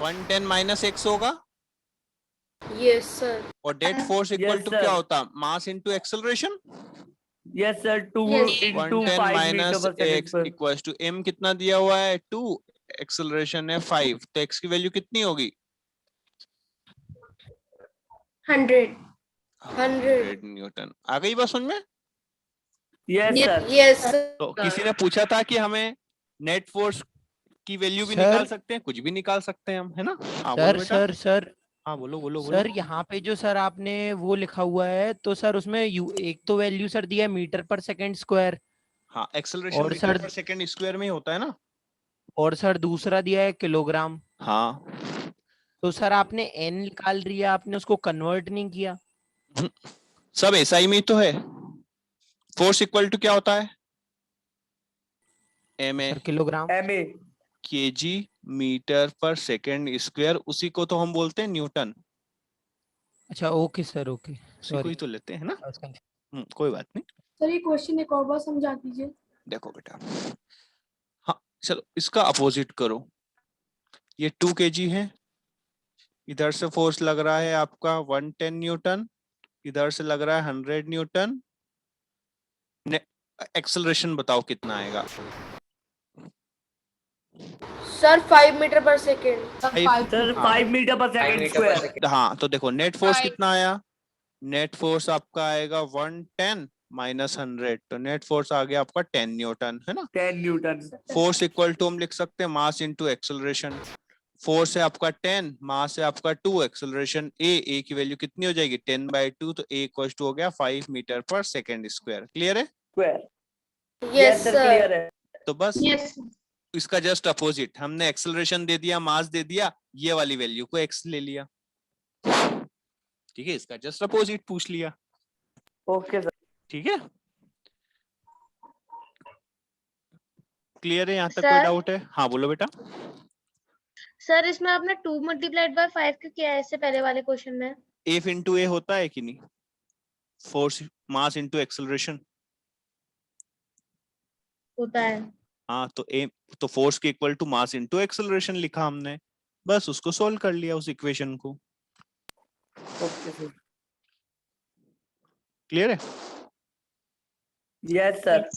110 माइनस x होगा, यस सर। और डेट force equal Yes, to sir. क्या होता है, mass into acceleration. Yes sir 2 Yes. into 110 5 minus meter per x second equals to m कितना दिया हुआ है 2, एक्सेलरेशन है 5, तो x की वैल्यू कितनी होगी 100 100 न्यूटन। आ गई बात समझ में? Yes sir. यस तो किसी ने पूछा था कि हमें नेट फोर्स की वैल्यू भी सर। निकाल सकते हैं, कुछ भी निकाल सकते हैं हम, है ना। हाँ बोलो सर बेटा। सर हाँ बोलो बोलो सर बोलो। यहाँ पे जो सर आपने वो लिखा हुआ है, तो सर उसमें एक तो वैल्यू सर दिया है मीटर पर सेकंड स्क्वायर, हाँ एक्सेलरेशन और मीटर सर पर सेकंड स्क्वायर में ही होता है ना। और सर दूसरा दिया है किलोग्राम। हाँ तो सर आपने एन निकाल लिया, आपने उसको कन्वर्ट नहीं किया। सब ऐसा ही में तो है। फोर्स इक्वल टू क्या होता है M A sir kilogram. MA। KG metre per second square, उसी को तो हम बोलते हैं न्यूटन, अच्छा ओके सर, ओके उसी को ही तो लेते हैं ना। कोई बात नहीं। सर ये क्वेश्चन एक और बार समझा दीजिए। देखो बेटा, हाँ चलो इसका अपोजिट करो, ये 2 kg है, इधर से फोर्स लग रहा है आपका 110 न्यूटन, इधर से लग रहा है 100 न्यूटन, एक्सेलरेशन बताओ कितना आएगा। Sir 5 metre per second. Sir 5 meter per second square। हाँ तो देखो नेट फोर्स 5 कितना आया, नेट फोर्स आपका आएगा 110 माइनस 100, तो नेट फोर्स आ गया आपका 10 न्यूटन, है ना। 10 न्यूटन। फोर्स इक्वल टू हम लिख सकते हैं मास इनटू एक्सेलरेशन। फोर्स है आपका 10, मास है आपका 2, एक्सेलरेशन ए की वैल्यू कितनी हो जाएगी 10/2, तो ए इक्वल टू हो गया 5 metre per second square. Clear है? Square. Yes sir sir. Clear है। तो बस यस इसका जस्ट अपोजिट, हमने एक्सेलरेशन दे दिया, मास दे दिया, ये वाली वैल्यू को एक्स ले लिया, ठीक है, इसका जस्ट अपोजिट पूछ लिया, ओके सर। ठीक है। क्लियर है यहाँ तक? कोई सर? डाउट है? हाँ बोलो बेटा। सर इसमें आपने 2 मल्टीप्लाइड बाय 5 क्यों किया है इससे पहले वाले क्वेश्चन में? एफ इंटू ए होता है कि नहीं, फोर्स मास इंटू एक्सेलरेशन होता है। हाँ तो ए तो फोर्स के equal to mass into acceleration लिखा हमने, बस उसको सोल्व कर लिया उस इक्वेशन को। Okay sir. क्लियर है? Yes sir.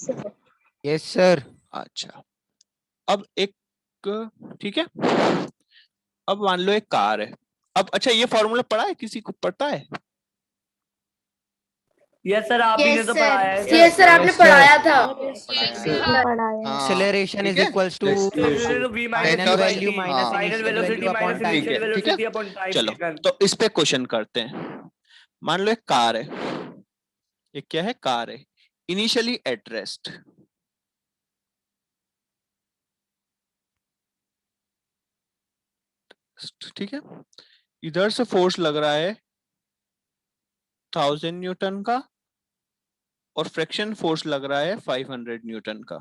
Yes sir. अच्छा अब एक, ठीक है, अब मान लो एक कार है। अब अच्छा ये फॉर्मूला पढ़ा है, किसी को पता है? यस सर आप ही ने तो पढ़ाया है यस सर आपने पढ़ाया था। एक्सेलरेशन इज ठीक है? Equals to V minus final of- value हाँ, माइनस फाइनल वेलोसिटी माइनस ठीक है, इनिशियल ठीक है। वेलोसिटी अपॉन टाइम चलो टेकन। तो इस पे क्वेश्चन करते हैं। मान लो एक कार है, एक क्या है कार है, इनिशियली एट रेस्ट, ठीक है, इधर से फोर्स लग रहा है 1000 न्यूटन का और फ्रिक्शन फोर्स लग रहा है 500 न्यूटन का।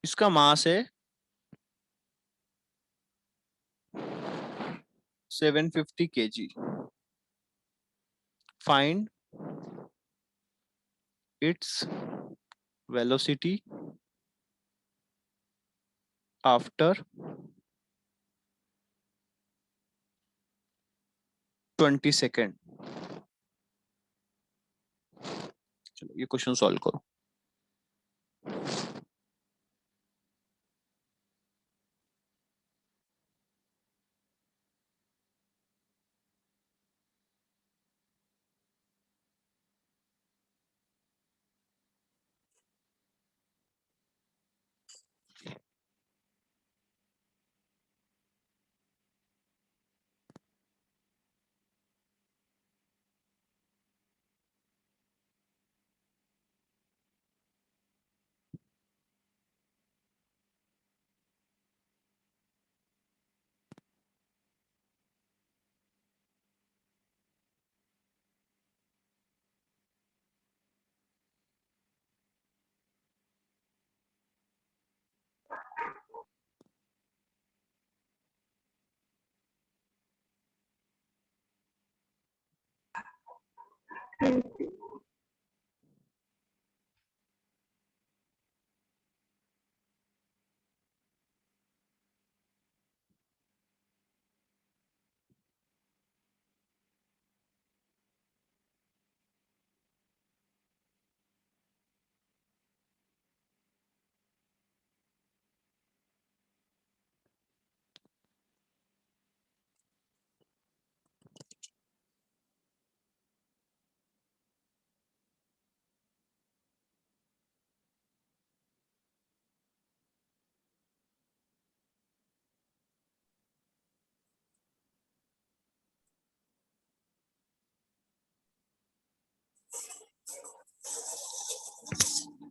इसका मास है 750 kg। Find its velocity after 20 second. चलो ये क्वेश्चन सॉल्व करो।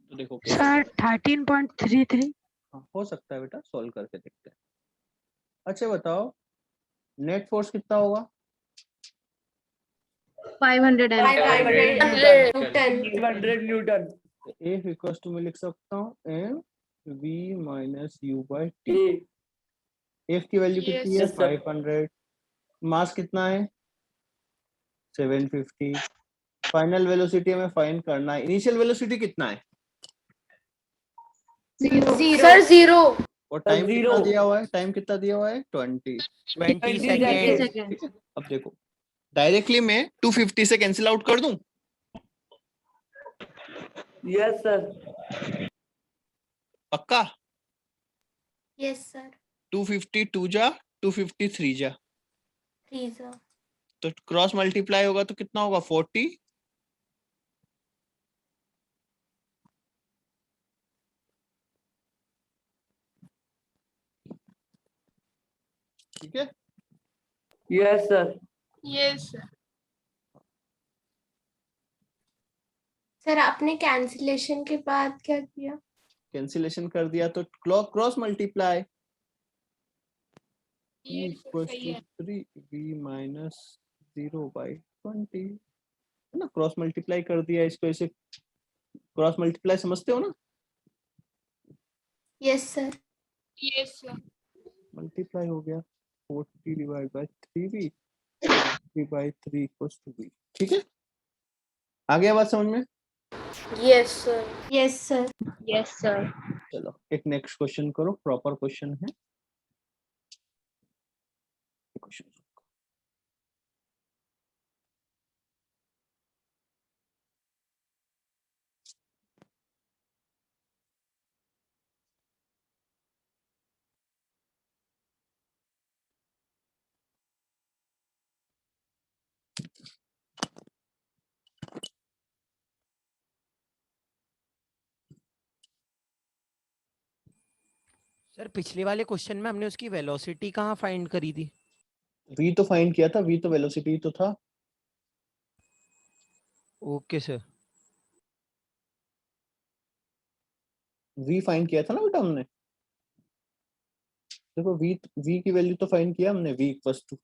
तो देखो सर 13.33। हाँ, हो सकता है बेटा, सॉल्व करके देखते हैं। अच्छा बताओ नेट फोर्स कितना होगा? 500 न्यूटन। F इक्वल्स टू मैं लिख सकता हूँ m v minus u by T. F की वैल्यू कितनी है? Yes, 500। मास कितना है? 750। फाइनल वेलोसिटी हमें फाइंड करना है। इनिशियल वेलोसिटी कितना है? सर 0। और टाइम कितना दिया हुआ है? टाइम कितना दिया हुआ है? 20 20 सेकेंड। ठीक है, अब देखो डायरेक्टली मैं 250 से कैंसिल आउट कर दूं? Yes sir. पक्का? Yes sir. 250 2 जा 250 3 जा, 3 सर। तो क्रॉस मल्टीप्लाई होगा तो कितना होगा? 40। ठीक है, यस सर। yes, सर आपने कैंसिलेशन के बाद क्या किया? कैंसिलेशन कर दिया तो क्रॉस मल्टीप्लाई yes, इक्वल्स सही टू है। 3v माइनस 0/20 है ना। क्रॉस मल्टीप्लाई कर दिया इसको, ऐसे क्रॉस मल्टीप्लाई समझते हो ना? Yes sir. yes, sir. Multiply हो गया 40 divide by 3v 3/3 equals to v। ठीक है, आ गया बात समझ में? Yes sir. Yes sir. yes, sir. चलो एक नेक्स्ट क्वेश्चन करो, प्रॉपर क्वेश्चन है क्वेश्चन। सर पिछले वाले क्वेश्चन में हमने उसकी वेलोसिटी कहाँ फाइंड करी थी? v तो फाइंड किया था, v तो वेलोसिटी तो था। Okay sir. v फाइंड किया था ना बेटा हमने। देखो v की वैल्यू तो फाइंड किया हमने, v equals to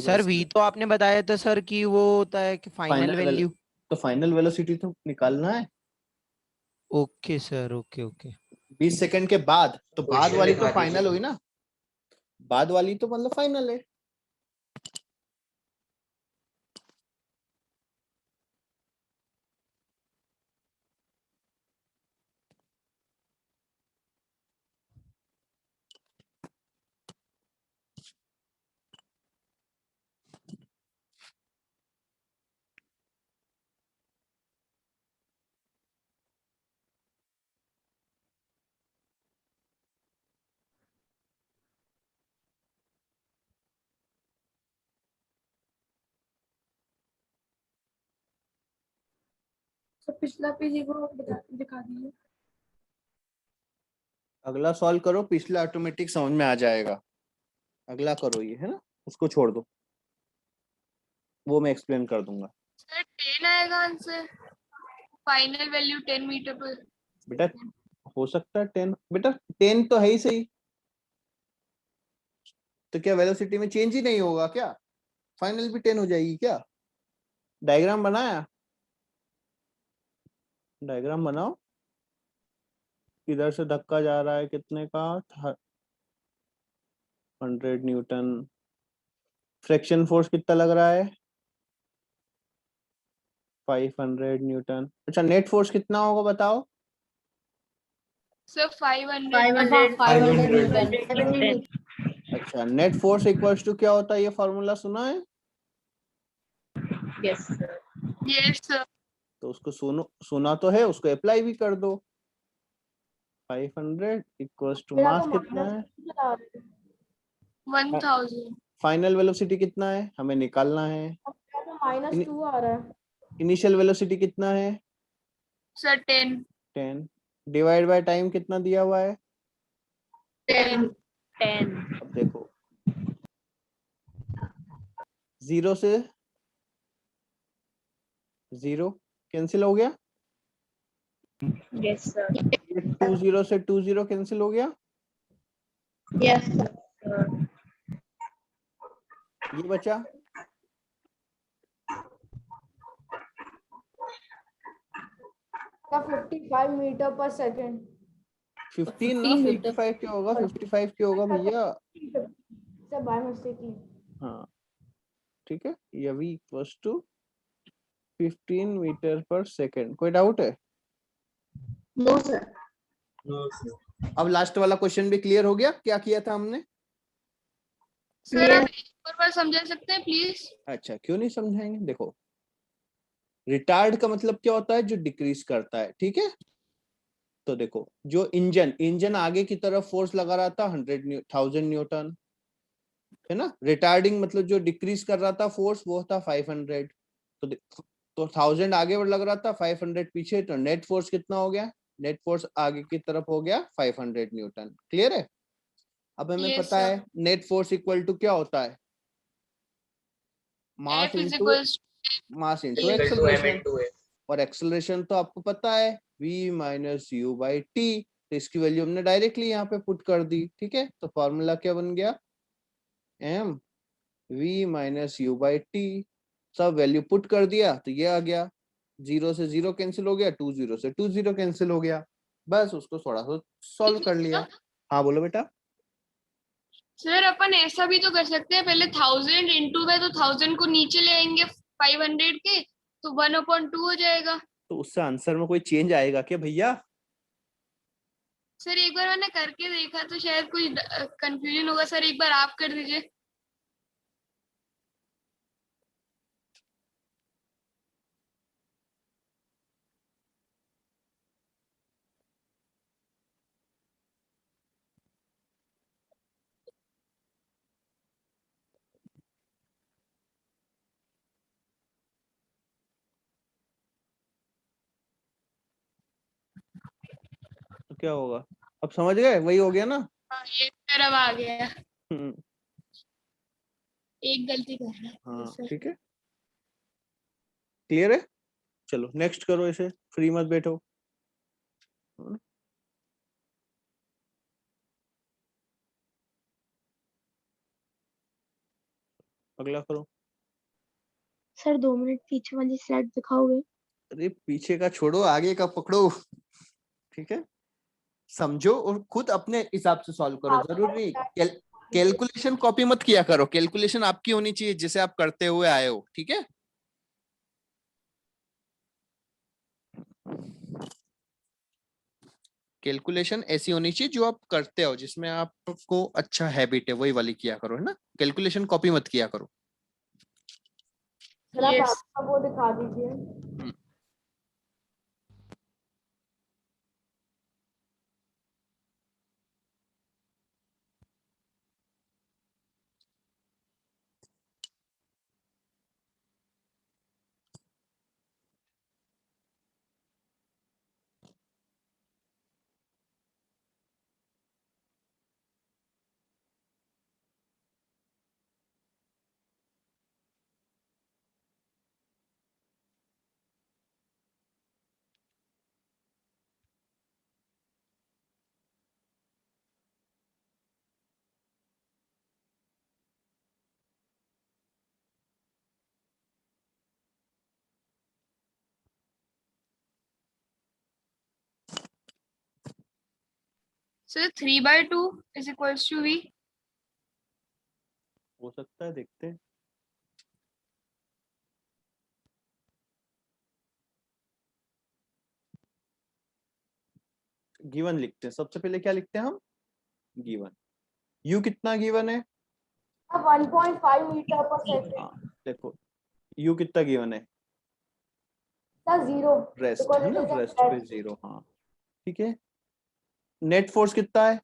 sir v तो आपने बताया था सर कि वो होता है कि फाइनल वैल्यू। तो फाइनल वेलोसिटी तो निकालना है okay sir, okay okay. 20 second के बाद, तो बाद क्वेश्चन वाली दिखा तो फाइनल दीजिए। हुई ना, बाद वाली तो मतलब फाइनल है। तो पिछला पेज एक बार दिखा दीजिए। अगला सॉल्व करो, पिछला ऑटोमेटिक समझ में आ जाएगा। अगला करो, ये है ना, उसको छोड़ दो, वो मैं एक्सप्लेन कर दूंगा। सर 10 आएगा आंसर, फाइनल वैल्यू 10 मीटर पर। बेटा हो सकता है 10, बेटा 10 तो है ही सही, तो क्या वेलोसिटी में चेंज ही नहीं होगा क्या? फाइनल भी 10 हो जाएगी क्या? डायग्राम बनाया, डायग्राम बनाओ। इधर से धक्का जा रहा है कितने का, 100 न्यूटन। फ्रिक्शन फोर्स कितना लग रहा है? 500 न्यूटन। अच्छा नेट फोर्स कितना होगा बताओ? सर 500 500 अच्छा नेट फोर्स इक्वल्स टू क्या होता है, ये फॉर्मूला सुना है? Yes sir. तो उसको सुना तो है, उसको अप्लाई भी कर दो। 500 इक्वल्स टू मेरा मास तो कितना है, -1000। फाइनल वेलोसिटी कितना है हमें निकालना है, -2 आ रहा है। इनिशियल वेलोसिटी कितना है, सर 10 10 डिवाइड बाय टाइम कितना दिया हुआ है। 10। अब देखो 0 से 0 कैंसिल हो गया, यस सर। 20 से 20 कैंसिल हो गया, यस सर। ये बचा 55 मीटर पर सेकेंड। 15 ना, 55 क्या होगा, 55 क्या होगा भैया। से बाय मिस्टेक की। हाँ ठीक है, ये v equals to 15 metre per second. कोई डाउट है? No sir. अब लास्ट वाला क्वेश्चन भी क्लियर हो गया, क्या किया था हमने? सर आप एक और बार समझा सकते हैं प्लीज? अच्छा क्यों नहीं समझाएंगे, देखो रिटार्ड का मतलब क्या होता है, जो डिक्रीज करता है, ठीक है। तो देखो जो इंजन आगे की तरफ फोर्स लगा रहा था 1000 न्यूटन, है ना। रिटार्डिंग मतलब जो डिक्रीज कर रहा था फोर्स, वो था 500। तो 1000 आगे लग रहा था, 500 पीछे, तो नेट फोर्स कितना हो गया, नेट फोर्स आगे की तरफ हो गया 500 न्यूटन। क्लियर है? अब हमें Yes, पता sir. है नेट फोर्स इक्वल टू क्या होता है, मास F is into equals acceleration. और एक्सेलरेशन तो आपको पता है v minus U by T, तो इसकी वैल्यू हमने डायरेक्टली यहाँ पे पुट कर दी, ठीक है। तो फॉर्मूला क्या बन गया, m v minus U by T, सब वैल्यू पुट कर दिया तो ये आ गया। 0 से 0 कैंसिल हो गया, 20 से 20 कैंसिल हो गया, बस उसको थोड़ा सा सॉल्व कर लिया। हाँ बोलो बेटा। सर अपन ऐसा भी तो कर सकते हैं, पहले 1000 इंटू में तो 1000 को नीचे ले आएंगे 500 के, तो 1/2 हो जाएगा। तो उससे आंसर में कोई चेंज आएगा क्या भैया? सर एक बार मैंने करके देखा तो शायद कुछ कंफ्यूजन होगा, सर एक बार आप कर दीजिए। तो क्या होगा, अब समझ गए, वही हो गया ना। हाँ ये सर अब आ गया, हम्म, एक गलती कर रहा है हाँ सर। ठीक है, क्लियर है। चलो नेक्स्ट करो, इसे फ्री मत बैठो। अगला करो। सर 2 मिनट पीछे वाली स्लाइड दिखाओगे? अरे पीछे का छोड़ो, आगे का पकड़ो। ठीक है, समझो और खुद अपने हिसाब से सॉल्व करो। जरूरी नहीं कैलकुलेशन कॉपी मत किया करो, कैलकुलेशन आपकी होनी चाहिए जिसे आप करते हुए आए हो। ठीक है, कैलकुलेशन ऐसी होनी चाहिए जो आप करते हो, जिसमें आपको अच्छा हैबिट है, वही वाली किया करो, है ना। कैलकुलेशन कॉपी मत किया करो। सर आप Yes. आपका वो दिखा दीजिए। Sir 3/2 is equals to V. हो सकता है, देखते हैं। गिवन लिखते हैं, सबसे पहले क्या लिखते हैं हम? गिवन। यू कितना गिवन है? 1.5 मीटर पर सेकेंड। हाँ, देखो यू कितना गिवन है? सर 0 रेस्ट, because है it ना, is a रेस्ट flat पे 0। हाँ ठीक है। नेट फोर्स कितना है?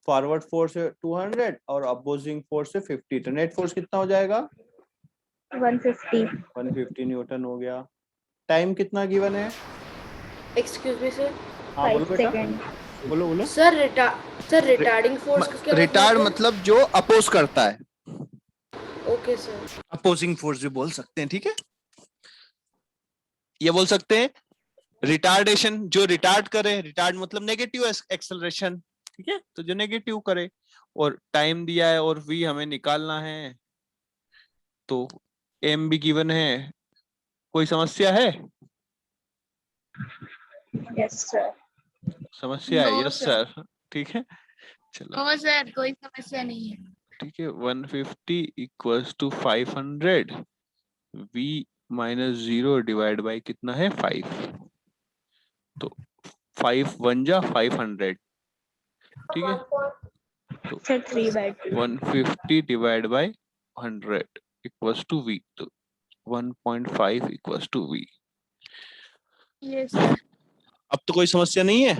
फॉरवर्ड फोर्स है 200 और अपोजिंग फोर्स है 50, तो नेट फोर्स कितना हो जाएगा? 150। 150 न्यूटन हो गया। टाइम कितना गिवन है? Excuse me sir. हाँ बोलो 5 बेटा, सेकेंड। बोलो बोलो। सर रिटार्डिंग फोर्स का क्या रिटार्ड मतलब मतलब जो अपोज करता है, है? Okay sir. अपोजिंग फोर्स भी बोल सकते हैं। ठीक है, ये बोल सकते हैं रिटार्डेशन, जो रिटार्ड करे। रिटार्ड मतलब नेगेटिव एक्सेलरेशन। ठीक है, तो जो नेगेटिव करे। और टाइम दिया है और वी हमें निकालना है, तो एम भी गिवन है। कोई समस्या है? Yes sir. समस्या है? No, yes sir. सर। ठीक है, चलो No सर, कोई समस्या नहीं है। ठीक है। 150 equals to 500, v minus 0 divide by कितना है? 5। तो 5 1 जा 500। ठीक है, तो sir 3/2। 150 divide by 100 equals to v, तो 1.5 equals to v। Yes sir. अब तो कोई समस्या नहीं है।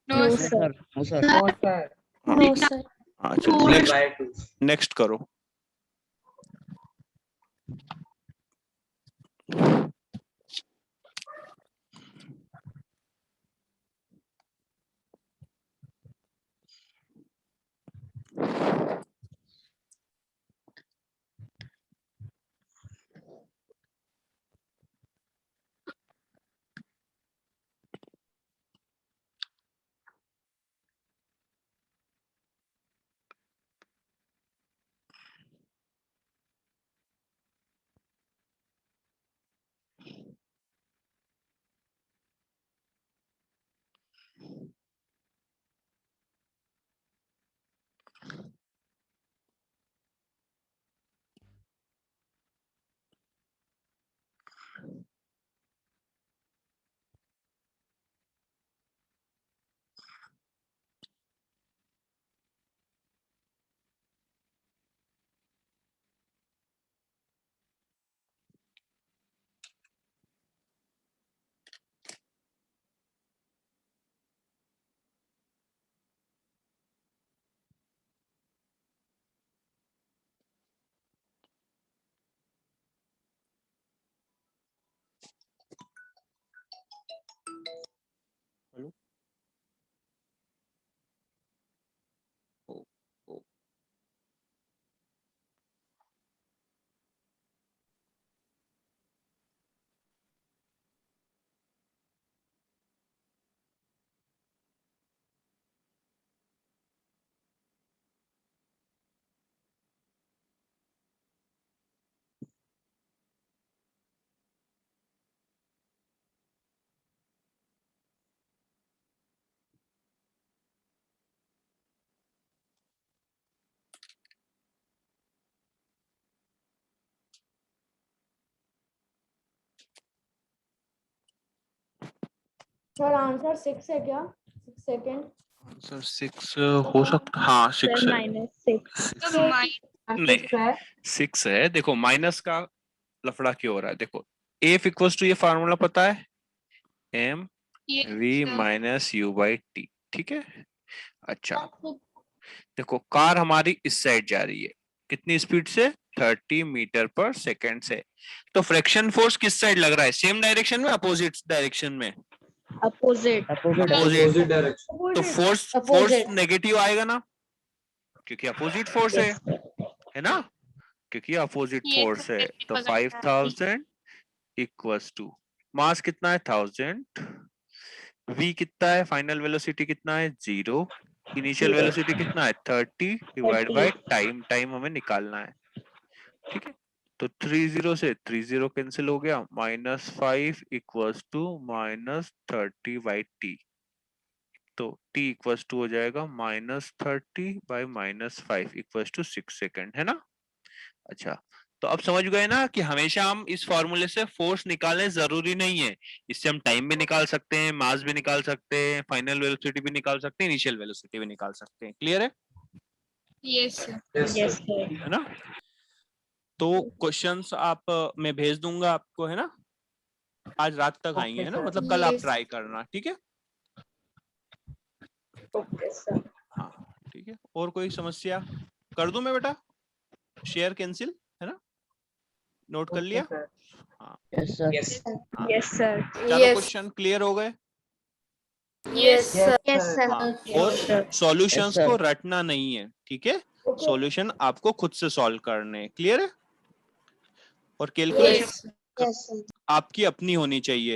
No no sir. Sir. No sir. No sir. हाँ चलो, नेक्स्ट करो। सर आंसर 6 है क्या? 6 सेकंड। आंसर 6 हो सकता, हाँ 6 है। तो नहीं 6 है। देखो माइनस का लफड़ा क्यों हो रहा है, देखो एफ इक्वल्स टू, ये फार्मूला पता है, M V minus U by T, ठीक है। अच्छा देखो कार हमारी इस साइड जा रही है, कितनी स्पीड से, 30 मीटर पर सेकेंड से, तो फ्रिक्शन फोर्स किस साइड लग रहा है, सेम डायरेक्शन में अपोजिट डायरेक्शन में, अपोजिट अपोजिट डायरेक्शन। तो फोर्स नेगेटिव आएगा ना, क्योंकि अपोजिट फोर्स है ना, क्योंकि अपोजिट फोर्स है। तो 5000 इक्वल्स टू मास कितना है 1000, v कितना है, फाइनल वेलोसिटी कितना है 0, इनिशियल वेलोसिटी कितना है 30 डिवाइड बाय टाइम, टाइम हमें निकालना है, ठीक है। तो 30 से 30 कैंसिल हो गया, -5 इक्वल्स टू -30 बाई टी, तो t इक्वल्स टू हो जाएगा -30 बाई -5 इक्वल्स टू 6 सेकेंड, है ना। अच्छा तो अब समझ गए ना कि हमेशा हम इस फॉर्मूले से फोर्स निकालें जरूरी नहीं है, इससे हम टाइम भी निकाल सकते हैं, मास भी निकाल सकते हैं, फाइनल वेलोसिटी भी निकाल सकते हैं, इनिशियल वेलोसिटी भी निकाल सकते हैं। क्लियर है? Yes yes sir. है ना। तो क्वेश्चंस आप मैं भेज दूंगा आपको, है ना, आज रात तक आएंगे, है ना, मतलब कल आप Yes. ट्राई करना, ठीक है। Okay sir. हाँ ठीक है, और कोई समस्या कर दूं मैं बेटा, शेयर कैंसिल, है ना, नोट कर लिया। हाँ यस सर। हाँ। Yes sir. चलो क्वेश्चन क्लियर हो गए। यस हाँ, और sir. सॉल्यूशंस Yes, को sir. रटना नहीं है, ठीक है, सॉल्यूशन आपको खुद से सॉल्व करने हैं, क्लियर है, और कैलकुलेशन आपकी अपनी होनी चाहिए।